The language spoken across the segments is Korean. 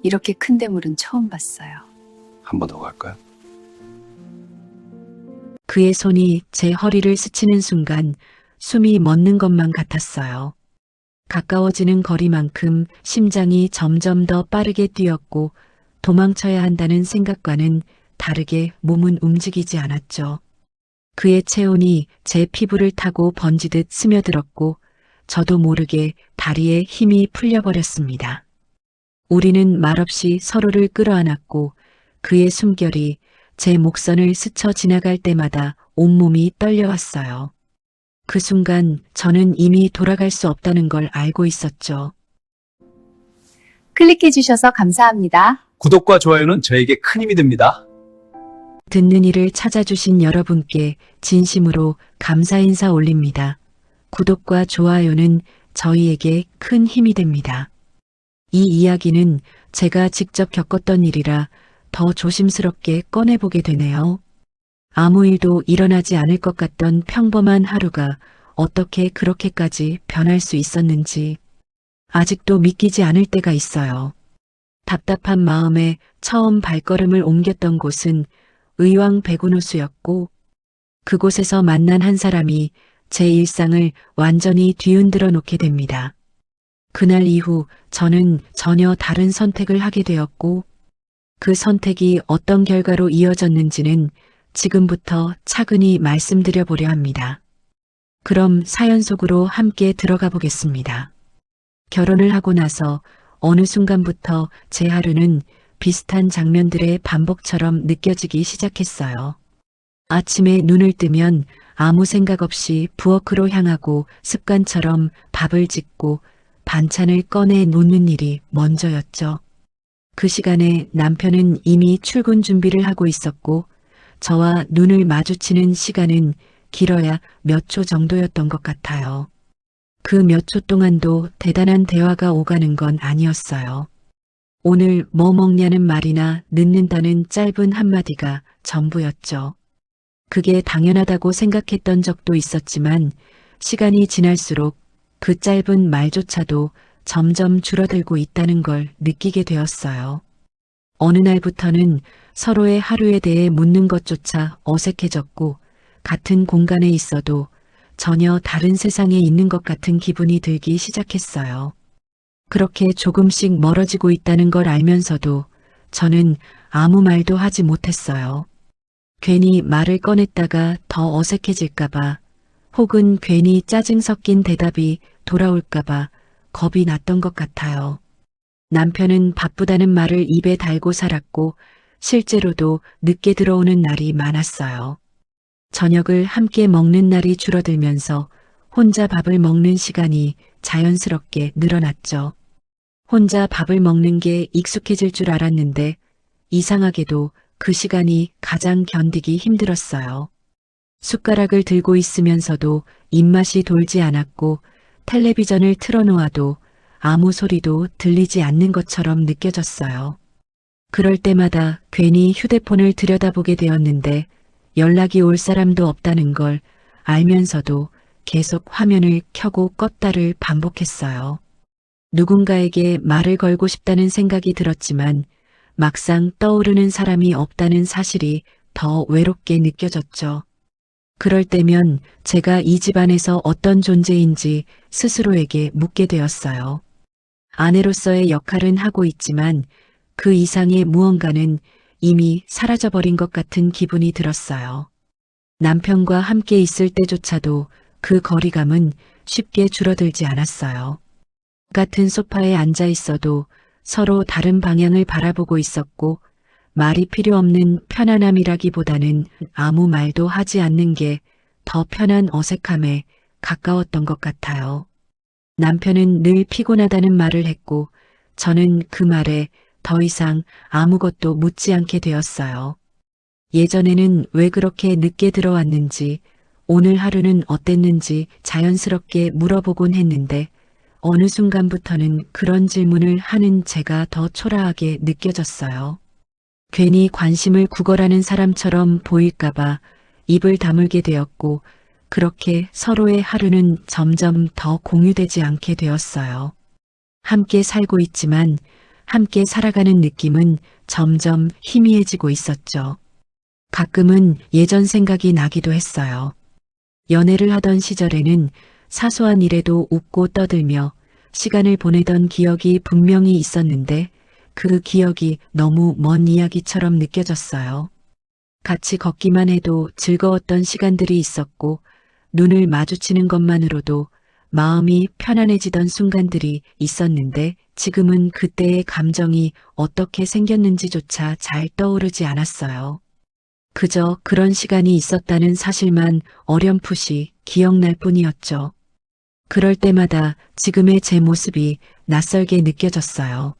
이렇게 큰 대물은 처음 봤어요. 한 번 더 갈까요? 그의 손이 제 허리를 스치는 순간 숨이 멎는 것만 같았어요. 가까워지는 거리만큼 심장이 점점 더 빠르게 뛰었고 도망쳐야 한다는 생각과는 다르게 몸은 움직이지 않았죠. 그의 체온이 제 피부를 타고 번지듯 스며들었고 저도 모르게 다리에 힘이 풀려버렸습니다. 우리는 말없이 서로를 끌어안았고 그의 숨결이 제 목선을 스쳐 지나갈 때마다 온몸이 떨려왔어요. 그 순간 저는 이미 돌아갈 수 없다는 걸 알고 있었죠. 클릭해주셔서 감사합니다. 구독과 좋아요는 저에게 큰 힘이 됩니다. 듣는 이를 찾아주신 여러분께 진심으로 감사 인사 올립니다. 구독과 좋아요는 저희에게 큰 힘이 됩니다. 이 이야기는 제가 직접 겪었던 일이라 더 조심스럽게 꺼내보게 되네요. 아무 일도 일어나지 않을 것 같던 평범한 하루가 어떻게 그렇게까지 변할 수 있었는지 아직도 믿기지 않을 때가 있어요. 답답한 마음에 처음 발걸음을 옮겼던 곳은 의왕 백운호수였고 그곳에서 만난 한 사람이 제 일상을 완전히 뒤흔들어 놓게 됩니다. 그날 이후 저는 전혀 다른 선택을 하게 되었고 그 선택이 어떤 결과로 이어졌는지는 지금부터 차근히 말씀드려 보려 합니다. 그럼 사연 속으로 함께 들어가 보겠습니다. 결혼을 하고 나서 어느 순간부터 제 하루는 비슷한 장면들의 반복처럼 느껴지기 시작했어요. 아침에 눈을 뜨면 아무 생각 없이 부엌으로 향하고 습관처럼 밥을 짓고 반찬을 꺼내 놓는 일이 먼저였죠. 그 시간에 남편은 이미 출근 준비를 하고 있었고 저와 눈을 마주치는 시간은 길어야 몇 초 정도였던 것 같아요. 그 몇 초 동안도 대단한 대화가 오가는 건 아니었어요. 오늘 뭐 먹냐는 말이나 늦는다는 짧은 한마디가 전부였죠. 그게 당연하다고 생각했던 적도 있었지만 시간이 지날수록 그 짧은 말조차도 점점 줄어들고 있다는 걸 느끼게 되었어요. 어느 날부터는 서로의 하루에 대해 묻는 것조차 어색해졌고 같은 공간에 있어도 전혀 다른 세상에 있는 것 같은 기분이 들기 시작했어요. 그렇게 조금씩 멀어지고 있다는 걸 알면서도 저는 아무 말도 하지 못했어요. 괜히 말을 꺼냈다가 더 어색해질까봐 혹은 괜히 짜증 섞인 대답이 돌아올까봐 겁이 났던 것 같아요. 남편은 바쁘다는 말을 입에 달고 살았고 실제로도 늦게 들어오는 날이 많았어요. 저녁을 함께 먹는 날이 줄어들면서 혼자 밥을 먹는 시간이 자연스럽게 늘어났죠. 혼자 밥을 먹는 게 익숙해질 줄 알았는데 이상하게도 그 시간이 가장 견디기 힘들었어요. 숟가락을 들고 있으면서도 입맛이 돌지 않았고 텔레비전을 틀어놓아도 아무 소리도 들리지 않는 것처럼 느껴졌어요. 그럴 때마다 괜히 휴대폰을 들여다보게 되었는데 연락이 올 사람도 없다는 걸 알면서도 계속 화면을 켜고 껐다를 반복했어요. 누군가에게 말을 걸고 싶다는 생각이 들었지만 막상 떠오르는 사람이 없다는 사실이 더 외롭게 느껴졌죠. 그럴 때면 제가 이 집안에서 어떤 존재인지 스스로에게 묻게 되었어요. 아내로서의 역할은 하고 있지만 그 이상의 무언가는 이미 사라져버린 것 같은 기분이 들었어요. 남편과 함께 있을 때조차도 그 거리감은 쉽게 줄어들지 않았어요. 같은 소파에 앉아 있어도 서로 다른 방향을 바라보고 있었고 말이 필요 없는 편안함이라기보다는 아무 말도 하지 않는 게 더 편한 어색함에 가까웠던 것 같아요. 남편은 늘 피곤하다는 말을 했고 저는 그 말에 더 이상 아무것도 묻지 않게 되었어요. 예전에는 왜 그렇게 늦게 들어왔는지, 오늘 하루는 어땠는지 자연스럽게 물어보곤 했는데 어느 순간부터는 그런 질문을 하는 제가 더 초라하게 느껴졌어요. 괜히 관심을 구걸하는 사람처럼 보일까봐 입을 다물게 되었고 그렇게 서로의 하루는 점점 더 공유되지 않게 되었어요. 함께 살고 있지만 함께 살아가는 느낌은 점점 희미해지고 있었죠. 가끔은 예전 생각이 나기도 했어요. 연애를 하던 시절에는 사소한 일에도 웃고 떠들며 시간을 보내던 기억이 분명히 있었는데 그 기억이 너무 먼 이야기처럼 느껴졌어요. 같이 걷기만 해도 즐거웠던 시간들이 있었고 눈을 마주치는 것만으로도 마음이 편안해지던 순간들이 있었는데 지금은 그때의 감정이 어떻게 생겼는지조차 잘 떠오르지 않았어요. 그저 그런 시간이 있었다는 사실만 어렴풋이 기억날 뿐이었죠. 그럴 때마다 지금의 제 모습이 낯설게 느껴졌어요.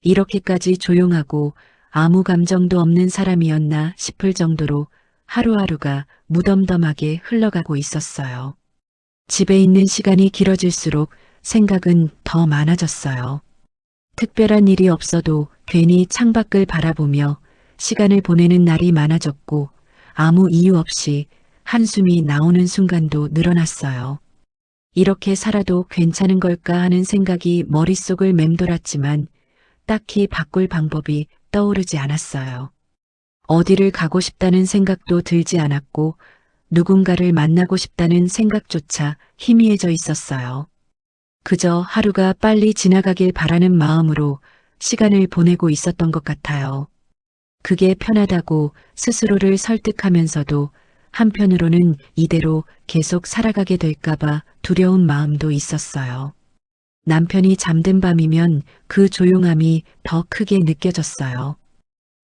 이렇게까지 조용하고 아무 감정도 없는 사람이었나 싶을 정도로 하루하루가 무덤덤하게 흘러가고 있었어요. 집에 있는 시간이 길어질수록 생각은 더 많아졌어요. 특별한 일이 없어도 괜히 창밖을 바라보며 시간을 보내는 날이 많아졌고 아무 이유 없이 한숨이 나오는 순간도 늘어났어요. 이렇게 살아도 괜찮은 걸까 하는 생각이 머릿속을 맴돌았지만 딱히 바꿀 방법이 떠오르지 않았어요. 어디를 가고 싶다는 생각도 들지 않았고 누군가를 만나고 싶다는 생각조차 희미해져 있었어요. 그저 하루가 빨리 지나가길 바라는 마음으로 시간을 보내고 있었던 것 같아요. 그게 편하다고 스스로를 설득하면서도 한편으로는 이대로 계속 살아가게 될까봐 두려운 마음도 있었어요. 남편이 잠든 밤이면 그 조용함이 더 크게 느껴졌어요.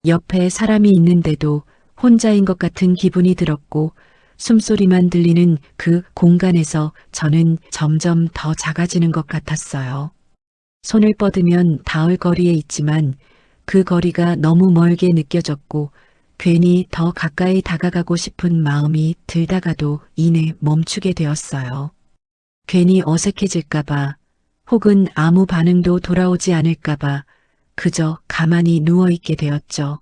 옆에 사람이 있는데도 혼자인 것 같은 기분이 들었고 숨소리만 들리는 그 공간에서 저는 점점 더 작아지는 것 같았어요. 손을 뻗으면 닿을 거리에 있지만 그 거리가 너무 멀게 느껴졌고 괜히 더 가까이 다가가고 싶은 마음이 들다가도 이내 멈추게 되었어요. 괜히 어색해질까봐 혹은 아무 반응도 돌아오지 않을까봐 그저 가만히 누워있게 되었죠.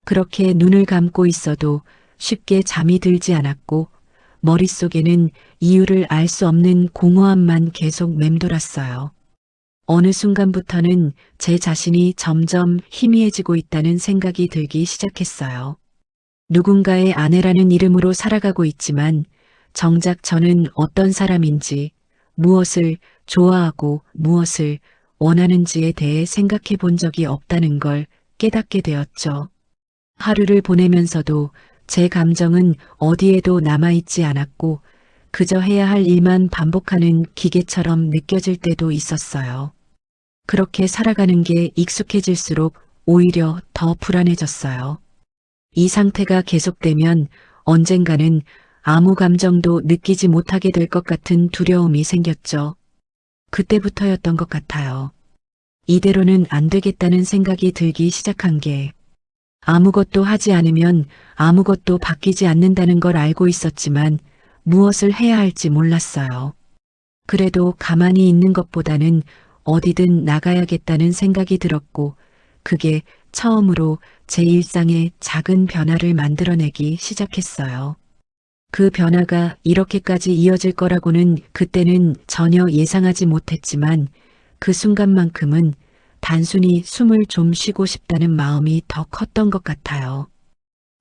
그렇게 눈을 감고 있어도 쉽게 잠이 들지 않았고 머릿속에는 이유를 알 수 없는 공허함만 계속 맴돌았어요. 어느 순간부터는 제 자신이 점점 희미해지고 있다는 생각이 들기 시작했어요. 누군가의 아내라는 이름으로 살아가고 있지만 정작 저는 어떤 사람인지 무엇을 좋아하고 무엇을 원하는지에 대해 생각해 본 적이 없다는 걸 깨닫게 되었죠. 하루를 보내면서도 제 감정은 어디에도 남아있지 않았고 그저 해야 할 일만 반복하는 기계처럼 느껴질 때도 있었어요. 그렇게 살아가는 게 익숙해질수록 오히려 더 불안해졌어요. 이 상태가 계속되면 언젠가는 아무 감정도 느끼지 못하게 될 것 같은 두려움이 생겼죠. 그때부터였던 것 같아요. 이대로는 안 되겠다는 생각이 들기 시작한 게 아무것도 하지 않으면 아무것도 바뀌지 않는다는 걸 알고 있었지만 무엇을 해야 할지 몰랐어요. 그래도 가만히 있는 것보다는 어디든 나가야겠다는 생각이 들었고 그게 처음으로 제 일상에 작은 변화를 만들어내기 시작했어요. 그 변화가 이렇게까지 이어질 거라고는 그때는 전혀 예상하지 못했지만 그 순간만큼은 단순히 숨을 좀 쉬고 싶다는 마음이 더 컸던 것 같아요.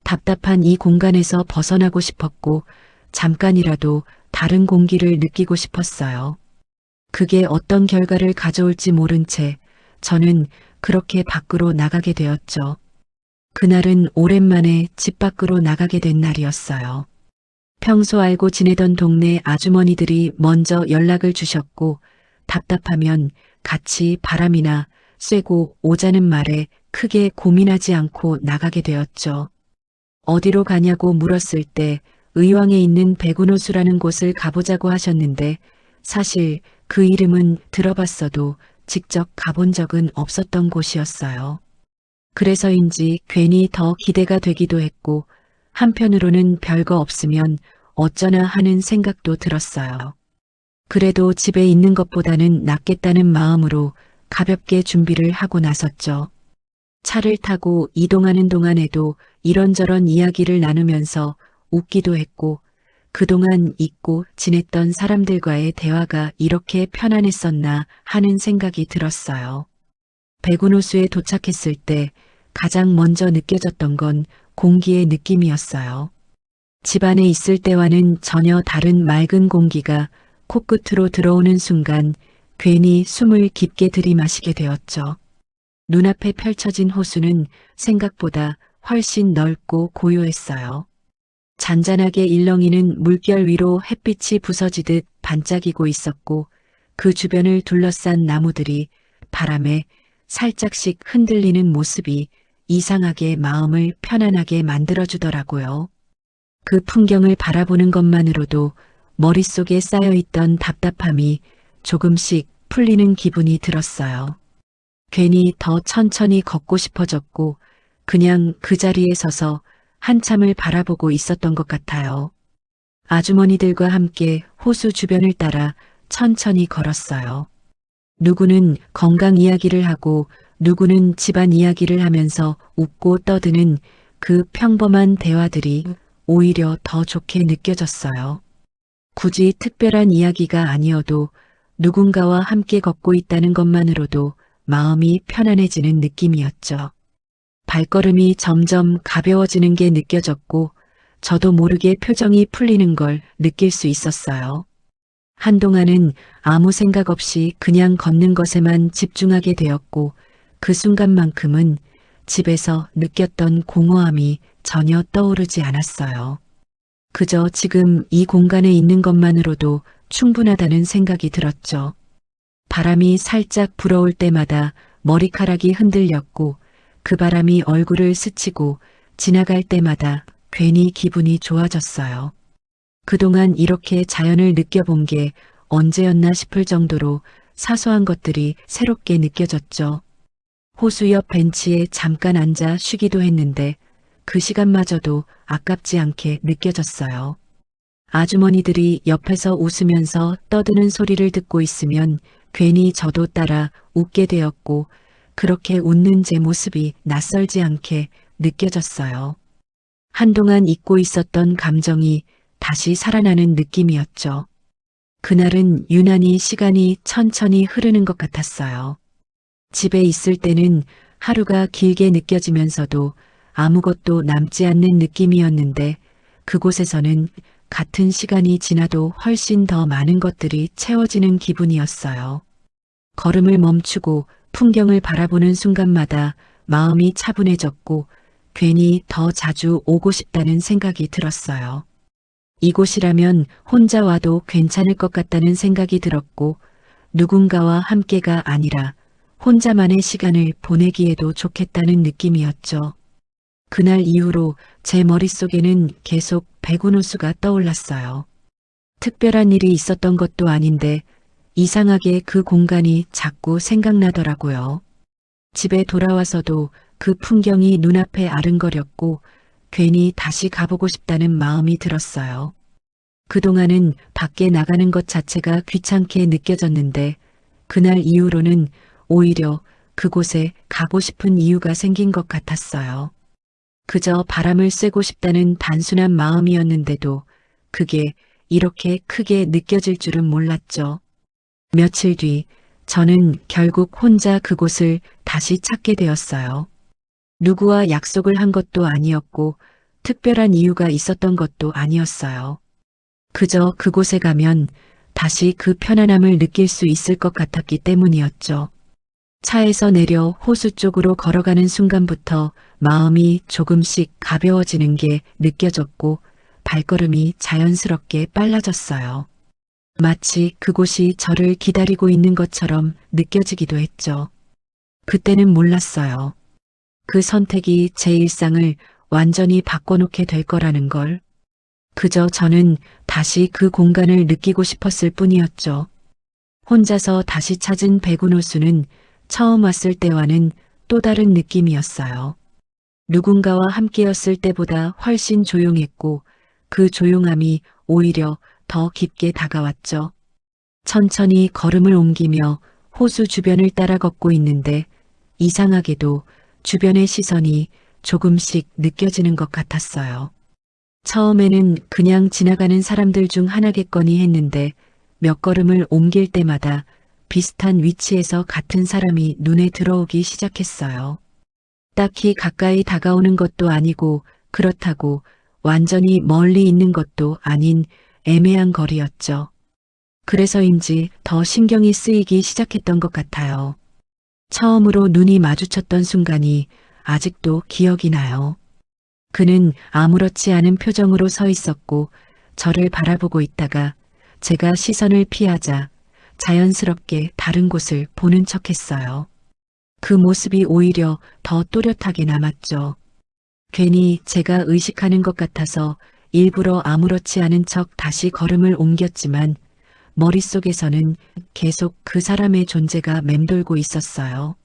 답답한 이 공간에서 벗어나고 싶었고 잠깐이라도 다른 공기를 느끼고 싶었어요. 그게 어떤 결과를 가져올지 모른 채 저는 그렇게 밖으로 나가게 되었죠. 그날은 오랜만에 집 밖으로 나가게 된 날이었어요. 평소 알고 지내던 동네 아주머니들이 먼저 연락을 주셨고 답답하면 같이 바람이나 쐬고 오자는 말에 크게 고민하지 않고 나가게 되었죠. 어디로 가냐고 물었을 때 의왕에 있는 백운호수라는 곳을 가보자고 하셨는데 사실 그 이름은 들어봤어도 직접 가본 적은 없었던 곳이었어요. 그래서인지 괜히 더 기대가 되기도 했고 한편으로는 별거 없으면 어쩌나 하는 생각도 들었어요. 그래도 집에 있는 것보다는 낫겠다는 마음으로 가볍게 준비를 하고 나섰죠. 차를 타고 이동하는 동안에도 이런저런 이야기를 나누면서 웃기도 했고 그동안 잊고 지냈던 사람들과의 대화가 이렇게 편안했었나 하는 생각이 들었어요. 백운호수에 도착했을 때 가장 먼저 느껴졌던 건 공기의 느낌이었어요. 집 안에 있을 때와는 전혀 다른 맑은 공기가 코끝으로 들어오는 순간 괜히 숨을 깊게 들이마시게 되었죠. 눈앞에 펼쳐진 호수는 생각보다 훨씬 넓고 고요했어요. 잔잔하게 일렁이는 물결 위로 햇빛이 부서지듯 반짝이고 있었고 그 주변을 둘러싼 나무들이 바람에 살짝씩 흔들리는 모습이 이상하게 마음을 편안하게 만들어주더라고요. 그 풍경을 바라보는 것만으로도 머릿속에 쌓여있던 답답함이 조금씩 풀리는 기분이 들었어요. 괜히 더 천천히 걷고 싶어졌고 그냥 그 자리에 서서 한참을 바라보고 있었던 것 같아요. 아주머니들과 함께 호수 주변을 따라 천천히 걸었어요. 누구는 건강 이야기를 하고 누구는 집안 이야기를 하면서 웃고 떠드는 그 평범한 대화들이 오히려 더 좋게 느껴졌어요. 굳이 특별한 이야기가 아니어도 누군가와 함께 걷고 있다는 것만으로도 마음이 편안해지는 느낌이었죠. 발걸음이 점점 가벼워지는 게 느껴졌고 저도 모르게 표정이 풀리는 걸 느낄 수 있었어요. 한동안은 아무 생각 없이 그냥 걷는 것에만 집중하게 되었고 그 순간만큼은 집에서 느꼈던 공허함이 전혀 떠오르지 않았어요. 그저 지금 이 공간에 있는 것만으로도 충분하다는 생각이 들었죠. 바람이 살짝 불어올 때마다 머리카락이 흔들렸고 그 바람이 얼굴을 스치고 지나갈 때마다 괜히 기분이 좋아졌어요. 그동안 이렇게 자연을 느껴본 게 언제였나 싶을 정도로 사소한 것들이 새롭게 느껴졌죠. 호수 옆 벤치에 잠깐 앉아 쉬기도 했는데 그 시간마저도 아깝지 않게 느껴졌어요. 아주머니들이 옆에서 웃으면서 떠드는 소리를 듣고 있으면 괜히 저도 따라 웃게 되었고 그렇게 웃는 제 모습이 낯설지 않게 느껴졌어요. 한동안 잊고 있었던 감정이 다시 살아나는 느낌이었죠. 그날은 유난히 시간이 천천히 흐르는 것 같았어요. 집에 있을 때는 하루가 길게 느껴지면서도 아무것도 남지 않는 느낌이었는데 그곳에서는 같은 시간이 지나도 훨씬 더 많은 것들이 채워지는 기분이었어요. 걸음을 멈추고 풍경을 바라보는 순간마다 마음이 차분해졌고 괜히 더 자주 오고 싶다는 생각이 들었어요. 이곳이라면 혼자 와도 괜찮을 것 같다는 생각이 들었고 누군가와 함께가 아니라 혼자만의 시간을 보내기에도 좋겠다는 느낌이었죠. 그날 이후로 제 머릿속에는 계속 백운호수가 떠올랐어요. 특별한 일이 있었던 것도 아닌데 이상하게 그 공간이 자꾸 생각나더라고요. 집에 돌아와서도 그 풍경이 눈앞에 아른거렸고 괜히 다시 가보고 싶다는 마음이 들었어요. 그동안은 밖에 나가는 것 자체가 귀찮게 느껴졌는데 그날 이후로는 오히려 그곳에 가고 싶은 이유가 생긴 것 같았어요. 그저 바람을 쐬고 싶다는 단순한 마음이었는데도 그게 이렇게 크게 느껴질 줄은 몰랐죠. 며칠 뒤 저는 결국 혼자 그곳을 다시 찾게 되었어요. 누구와 약속을 한 것도 아니었고 특별한 이유가 있었던 것도 아니었어요. 그저 그곳에 가면 다시 그 편안함을 느낄 수 있을 것 같았기 때문이었죠. 차에서 내려 호수 쪽으로 걸어가는 순간부터 마음이 조금씩 가벼워지는 게 느껴졌고 발걸음이 자연스럽게 빨라졌어요. 마치 그곳이 저를 기다리고 있는 것처럼 느껴지기도 했죠. 그때는 몰랐어요. 그 선택이 제 일상을 완전히 바꿔놓게 될 거라는 걸. 그저 저는 다시 그 공간을 느끼고 싶었을 뿐이었죠. 혼자서 다시 찾은 백운호수는 처음 왔을 때와는 또 다른 느낌이었어요. 누군가와 함께였을 때보다 훨씬 조용했고 그 조용함이 오히려 더 깊게 다가왔죠. 천천히 걸음을 옮기며 호수 주변을 따라 걷고 있는데 이상하게도 주변의 시선이 조금씩 느껴지는 것 같았어요. 처음에는 그냥 지나가는 사람들 중 하나겠거니 했는데 몇 걸음을 옮길 때마다 비슷한 위치에서 같은 사람이 눈에 들어오기 시작했어요. 딱히 가까이 다가오는 것도 아니고 그렇다고 완전히 멀리 있는 것도 아닌 애매한 거리였죠. 그래서인지 더 신경이 쓰이기 시작했던 것 같아요. 처음으로 눈이 마주쳤던 순간이 아직도 기억이 나요. 그는 아무렇지 않은 표정으로 서 있었고 저를 바라보고 있다가 제가 시선을 피하자 자연스럽게 다른 곳을 보는 척했어요. 그 모습이 오히려 더 또렷하게 남았죠. 괜히 제가 의식하는 것 같아서 일부러 아무렇지 않은 척 다시 걸음을 옮겼지만 머릿속에서는 계속 그 사람의 존재가 맴돌고 있었어요.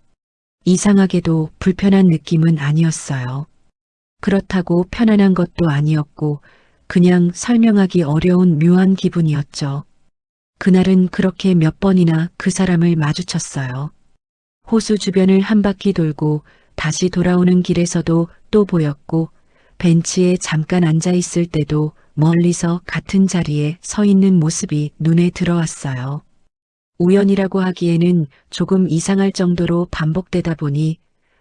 이상하게도 불편한 느낌은 아니었어요. 그렇다고 편안한 것도 아니었고 그냥 설명하기 어려운 묘한 기분이었죠. 그날은 그렇게 몇 번이나 그 사람을 마주쳤어요. 호수 주변을 한 바퀴 돌고 다시 돌아오는 길에서도 또 보였고 벤치에 잠깐 앉아 있을 때도 멀리서 같은 자리에 서 있는 모습이 눈에 들어왔어요. 우연이라고 하기에는 조금 이상할 정도로 반복되다 보니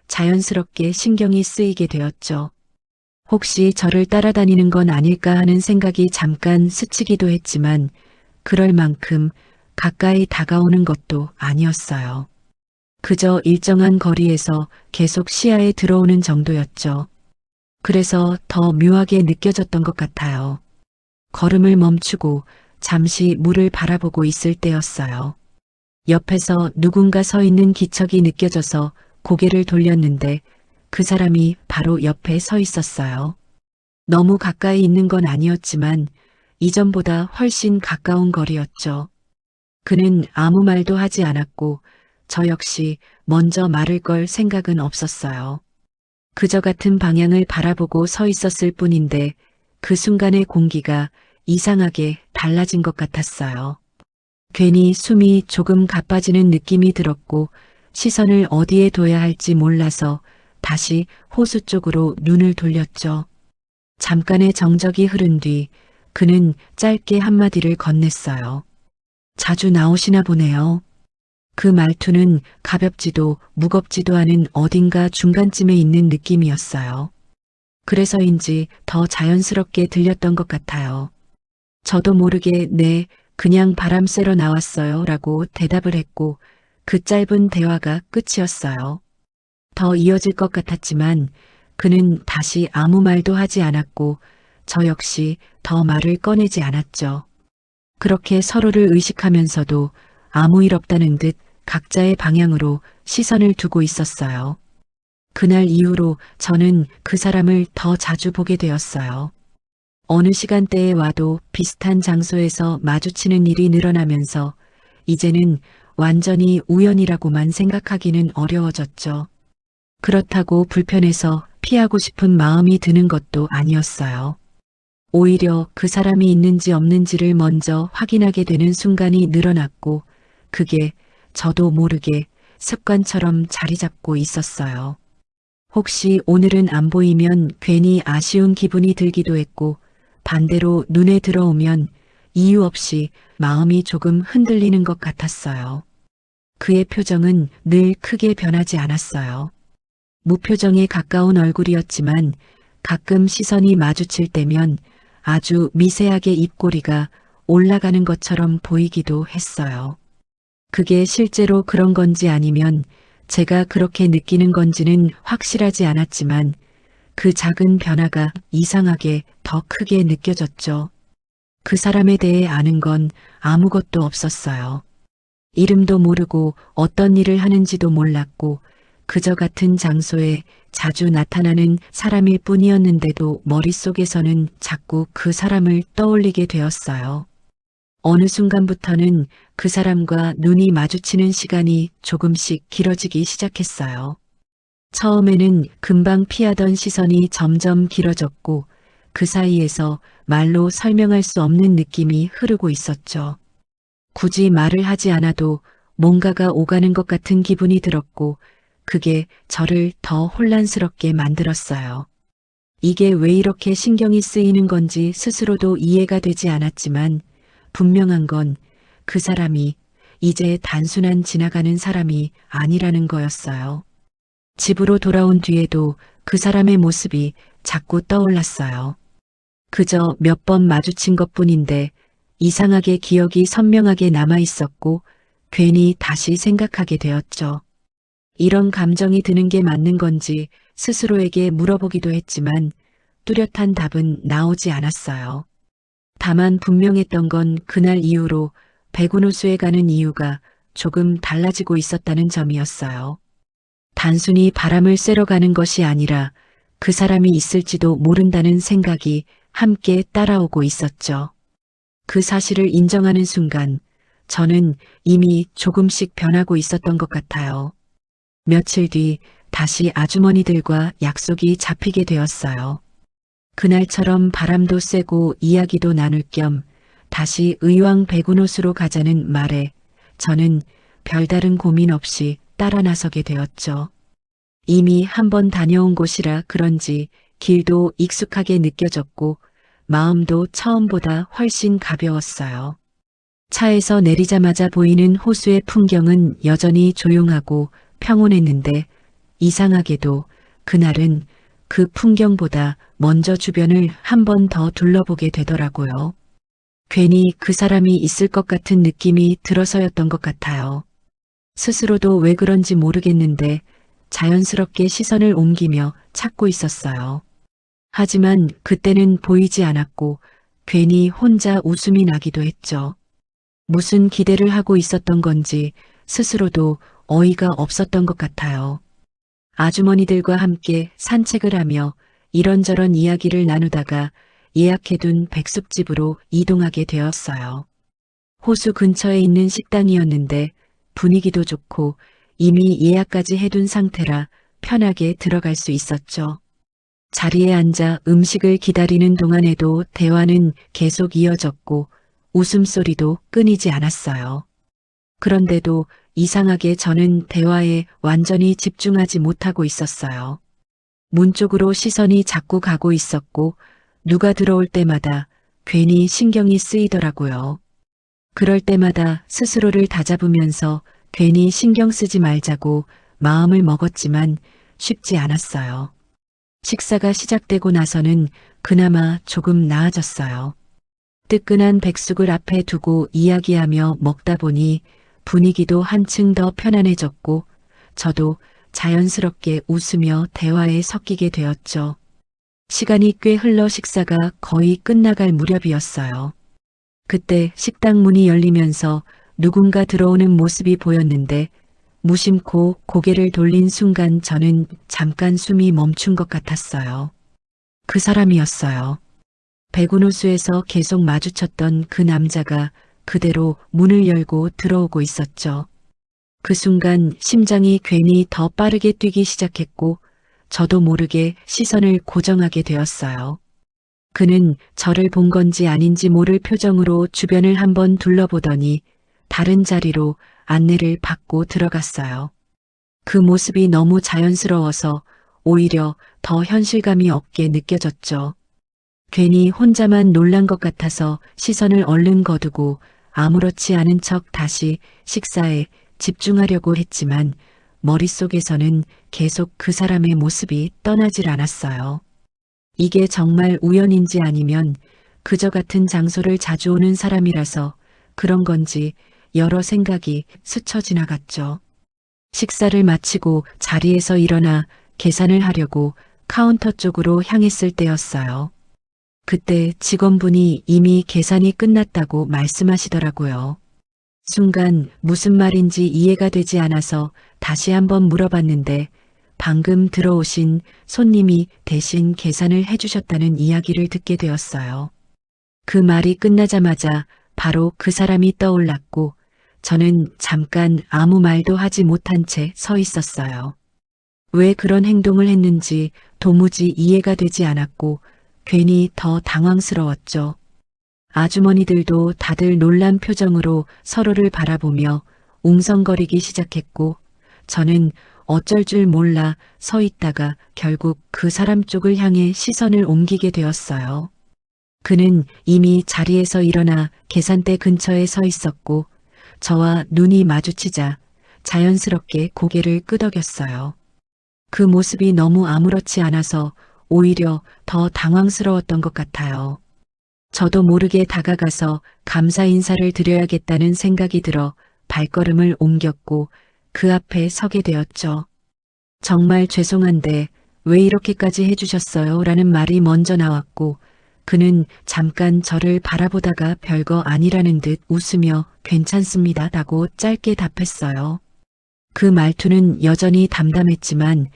자연스럽게 신경이 쓰이게 되었죠. 혹시 저를 따라다니는 건 아닐까 하는 생각이 잠깐 스치기도 했지만 그럴 만큼 가까이 다가오는 것도 아니었어요. 그저 일정한 거리에서 계속 시야에 들어오는 정도였죠. 그래서 더 묘하게 느껴졌던 것 같아요. 걸음을 멈추고 잠시 물을 바라보고 있을 때였어요. 옆에서 누군가 서 있는 기척이 느껴져서 고개를 돌렸는데 그 사람이 바로 옆에 서 있었어요. 너무 가까이 있는 건 아니었지만 이전보다 훨씬 가까운 거리였죠. 그는 아무 말도 하지 않았고 저 역시 먼저 말을 걸 생각은 없었어요. 그저 같은 방향을 바라보고 서 있었을 뿐인데 그 순간의 공기가 이상하게 달라진 것 같았어요. 괜히 숨이 조금 가빠지는 느낌이 들었고 시선을 어디에 둬야 할지 몰라서 다시 호수 쪽으로 눈을 돌렸죠. 잠깐의 정적이 흐른 뒤 그는 짧게 한마디를 건넸어요. 자주 나오시나 보네요. 그 말투는 가볍지도 무겁지도 않은 어딘가 중간쯤에 있는 느낌이었어요. 그래서인지 더 자연스럽게 들렸던 것 같아요. 저도 모르게 네, 그냥 바람 쐬러 나왔어요 라고 대답을 했고 그 짧은 대화가 끝이었어요. 더 이어질 것 같았지만 그는 다시 아무 말도 하지 않았고 저 역시 더 말을 꺼내지 않았죠. 그렇게 서로를 의식하면서도 아무 일 없다는 듯 각자의 방향으로 시선을 두고 있었어요. 그날 이후로 저는 그 사람을 더 자주 보게 되었어요. 어느 시간대에 와도 비슷한 장소에서 마주치는 일이 늘어나면서 이제는 완전히 우연이라고만 생각하기는 어려워졌죠. 그렇다고 불편해서 피하고 싶은 마음이 드는 것도 아니었어요. 오히려 그 사람이 있는지 없는지를 먼저 확인하게 되는 순간이 늘어났고 그게 저도 모르게 습관처럼 자리 잡고 있었어요. 혹시 오늘은 안 보이면 괜히 아쉬운 기분이 들기도 했고 반대로 눈에 들어오면 이유 없이 마음이 조금 흔들리는 것 같았어요. 그의 표정은 늘 크게 변하지 않았어요. 무표정에 가까운 얼굴이었지만 가끔 시선이 마주칠 때면 아주 미세하게 입꼬리가 올라가는 것처럼 보이기도 했어요. 그게 실제로 그런 건지 아니면 제가 그렇게 느끼는 건지는 확실하지 않았지만 그 작은 변화가 이상하게 더 크게 느껴졌죠. 그 사람에 대해 아는 건 아무것도 없었어요. 이름도 모르고 어떤 일을 하는지도 몰랐고 그저 같은 장소에 자주 나타나는 사람일 뿐이었는데도 머릿속에서는 자꾸 그 사람을 떠올리게 되었어요. 어느 순간부터는 그 사람과 눈이 마주치는 시간이 조금씩 길어지기 시작했어요. 처음에는 금방 피하던 시선이 점점 길어졌고 그 사이에서 말로 설명할 수 없는 느낌이 흐르고 있었죠. 굳이 말을 하지 않아도 뭔가가 오가는 것 같은 기분이 들었고 그게 저를 더 혼란스럽게 만들었어요. 이게 왜 이렇게 신경이 쓰이는 건지 스스로도 이해가 되지 않았지만 분명한 건 그 사람이 이제 단순한 지나가는 사람이 아니라는 거였어요. 집으로 돌아온 뒤에도 그 사람의 모습이 자꾸 떠올랐어요. 그저 몇 번 마주친 것뿐인데 이상하게 기억이 선명하게 남아 있었고 괜히 다시 생각하게 되었죠. 이런 감정이 드는 게 맞는 건지 스스로에게 물어보기도 했지만 뚜렷한 답은 나오지 않았어요. 다만 분명했던 건 그날 이후로 백운호수에 가는 이유가 조금 달라지고 있었다는 점이었어요. 단순히 바람을 쐬러 가는 것이 아니라 그 사람이 있을지도 모른다는 생각이 함께 따라오고 있었죠. 그 사실을 인정하는 순간 저는 이미 조금씩 변하고 있었던 것 같아요. 며칠 뒤 다시 아주머니들과 약속이 잡히게 되었어요. 그날처럼 바람도 쐬고 이야기도 나눌 겸 다시 의왕 백운호수로 가자는 말에 저는 별다른 고민 없이 따라 나서게 되었죠. 이미 한 번 다녀온 곳이라 그런지 길도 익숙하게 느껴졌고 마음도 처음보다 훨씬 가벼웠어요. 차에서 내리자마자 보이는 호수의 풍경은 여전히 조용하고 평온했는데 이상하게도 그날은 그 풍경보다 먼저 주변을 한 번 더 둘러보게 되더라고요. 괜히 그 사람이 있을 것 같은 느낌이 들어서였던 것 같아요. 스스로도 왜 그런지 모르겠는데 자연스럽게 시선을 옮기며 찾고 있었어요. 하지만 그때는 보이지 않았고 괜히 혼자 웃음이 나기도 했죠. 무슨 기대를 하고 있었던 건지 스스로도 어이가 없었던 것 같아요. 아주머니들과 함께 산책을 하며 이런저런 이야기를 나누다가 예약해둔 백숙집으로 이동하게 되었어요. 호수 근처에 있는 식당이었는데 분위기도 좋고 이미 예약까지 해둔 상태라 편하게 들어갈 수 있었죠. 자리에 앉아 음식을 기다리는 동안에도 대화는 계속 이어졌고 웃음소리도 끊이지 않았어요. 그런데도 이상하게 저는 대화에 완전히 집중하지 못하고 있었어요. 문 쪽으로 시선이 자꾸 가고 있었고 누가 들어올 때마다 괜히 신경이 쓰이더라고요. 그럴 때마다 스스로를 다잡으면서 괜히 신경 쓰지 말자고 마음을 먹었지만 쉽지 않았어요. 식사가 시작되고 나서는 그나마 조금 나아졌어요. 뜨끈한 백숙을 앞에 두고 이야기하며 먹다 보니 분위기도 한층 더 편안해졌고 저도 자연스럽게 웃으며 대화에 섞이게 되었죠. 시간이 꽤 흘러 식사가 거의 끝나갈 무렵이었어요. 그때 식당 문이 열리면서 누군가 들어오는 모습이 보였는데 무심코 고개를 돌린 순간 저는 잠깐 숨이 멈춘 것 같았어요. 그 사람이었어요. 백운호수에서 계속 마주쳤던 그 남자가 그대로 문을 열고 들어오고 있었죠. 그 순간 심장이 괜히 더 빠르게 뛰기 시작했고 저도 모르게 시선을 고정하게 되었어요. 그는 저를 본 건지 아닌지 모를 표정으로 주변을 한번 둘러보더니 다른 자리로 안내를 받고 들어갔어요. 그 모습이 너무 자연스러워서 오히려 더 현실감이 없게 느껴졌죠. 괜히 혼자만 놀란 것 같아서 시선을 얼른 거두고 아무렇지 않은 척 다시 식사에 집중하려고 했지만 머릿속에서는 계속 그 사람의 모습이 떠나질 않았어요. 이게 정말 우연인지 아니면 그저 같은 장소를 자주 오는 사람이라서 그런 건지 여러 생각이 스쳐 지나갔죠. 식사를 마치고 자리에서 일어나 계산을 하려고 카운터 쪽으로 향했을 때였어요. 그때 직원분이 이미 계산이 끝났다고 말씀하시더라고요. 순간 무슨 말인지 이해가 되지 않아서 다시 한번 물어봤는데 방금 들어오신 손님이 대신 계산을 해주셨다는 이야기를 듣게 되었어요. 그 말이 끝나자마자 바로 그 사람이 떠올랐고 저는 잠깐 아무 말도 하지 못한 채 서 있었어요. 왜 그런 행동을 했는지 도무지 이해가 되지 않았고 괜히 더 당황스러웠죠. 아주머니들도 다들 놀란 표정으로 서로를 바라보며 웅성거리기 시작했고 저는 어쩔 줄 몰라 서 있다가 결국 그 사람 쪽을 향해 시선을 옮기게 되었어요. 그는 이미 자리에서 일어나 계산대 근처에 서 있었고 저와 눈이 마주치자 자연스럽게 고개를 끄덕였어요. 그 모습이 너무 아무렇지 않아서 오히려 더 당황스러웠던 것 같아요. 저도 모르게 다가가서 감사 인사를 드려야겠다는 생각이 들어 발걸음을 옮겼고 그 앞에 서게 되었죠. 정말 죄송한데 왜 이렇게까지 해주셨어요? 라는 말이 먼저 나왔고 그는 잠깐 저를 바라보다가 별거 아니라는 듯 웃으며 괜찮습니다 라고 짧게 답했어요. 그 말투는 여전히 담담했지만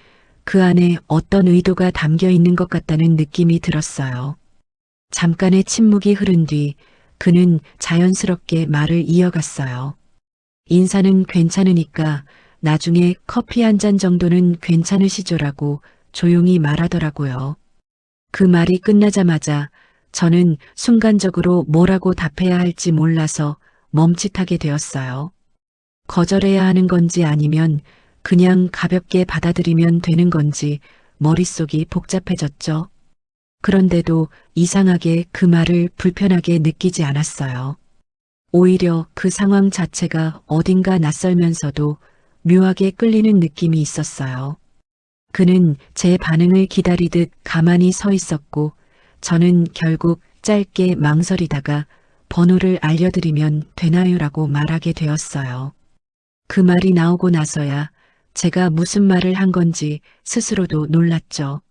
그 안에 어떤 의도가 담겨 있는 것 같다는 느낌이 들었어요. 잠깐의 침묵이 흐른 뒤 그는 자연스럽게 말을 이어갔어요. 인사는 괜찮으니까 나중에 커피 한 잔 정도는 괜찮으시죠라고 조용히 말하더라고요. 그 말이 끝나자마자 저는 순간적으로 뭐라고 답해야 할지 몰라서 멈칫하게 되었어요. 거절해야 하는 건지 아니면 그냥 가볍게 받아들이면 되는 건지 머릿속이 복잡해졌죠. 그런데도 이상하게 그 말을 불편하게 느끼지 않았어요. 오히려 그 상황 자체가 어딘가 낯설면서도 묘하게 끌리는 느낌이 있었어요. 그는 제 반응을 기다리듯 가만히 서 있었고 저는 결국 짧게 망설이다가 번호를 알려드리면 되나요라고 말하게 되었어요. 그 말이 나오고 나서야 제가 무슨 말을 한 건지 스스로도 놀랐죠.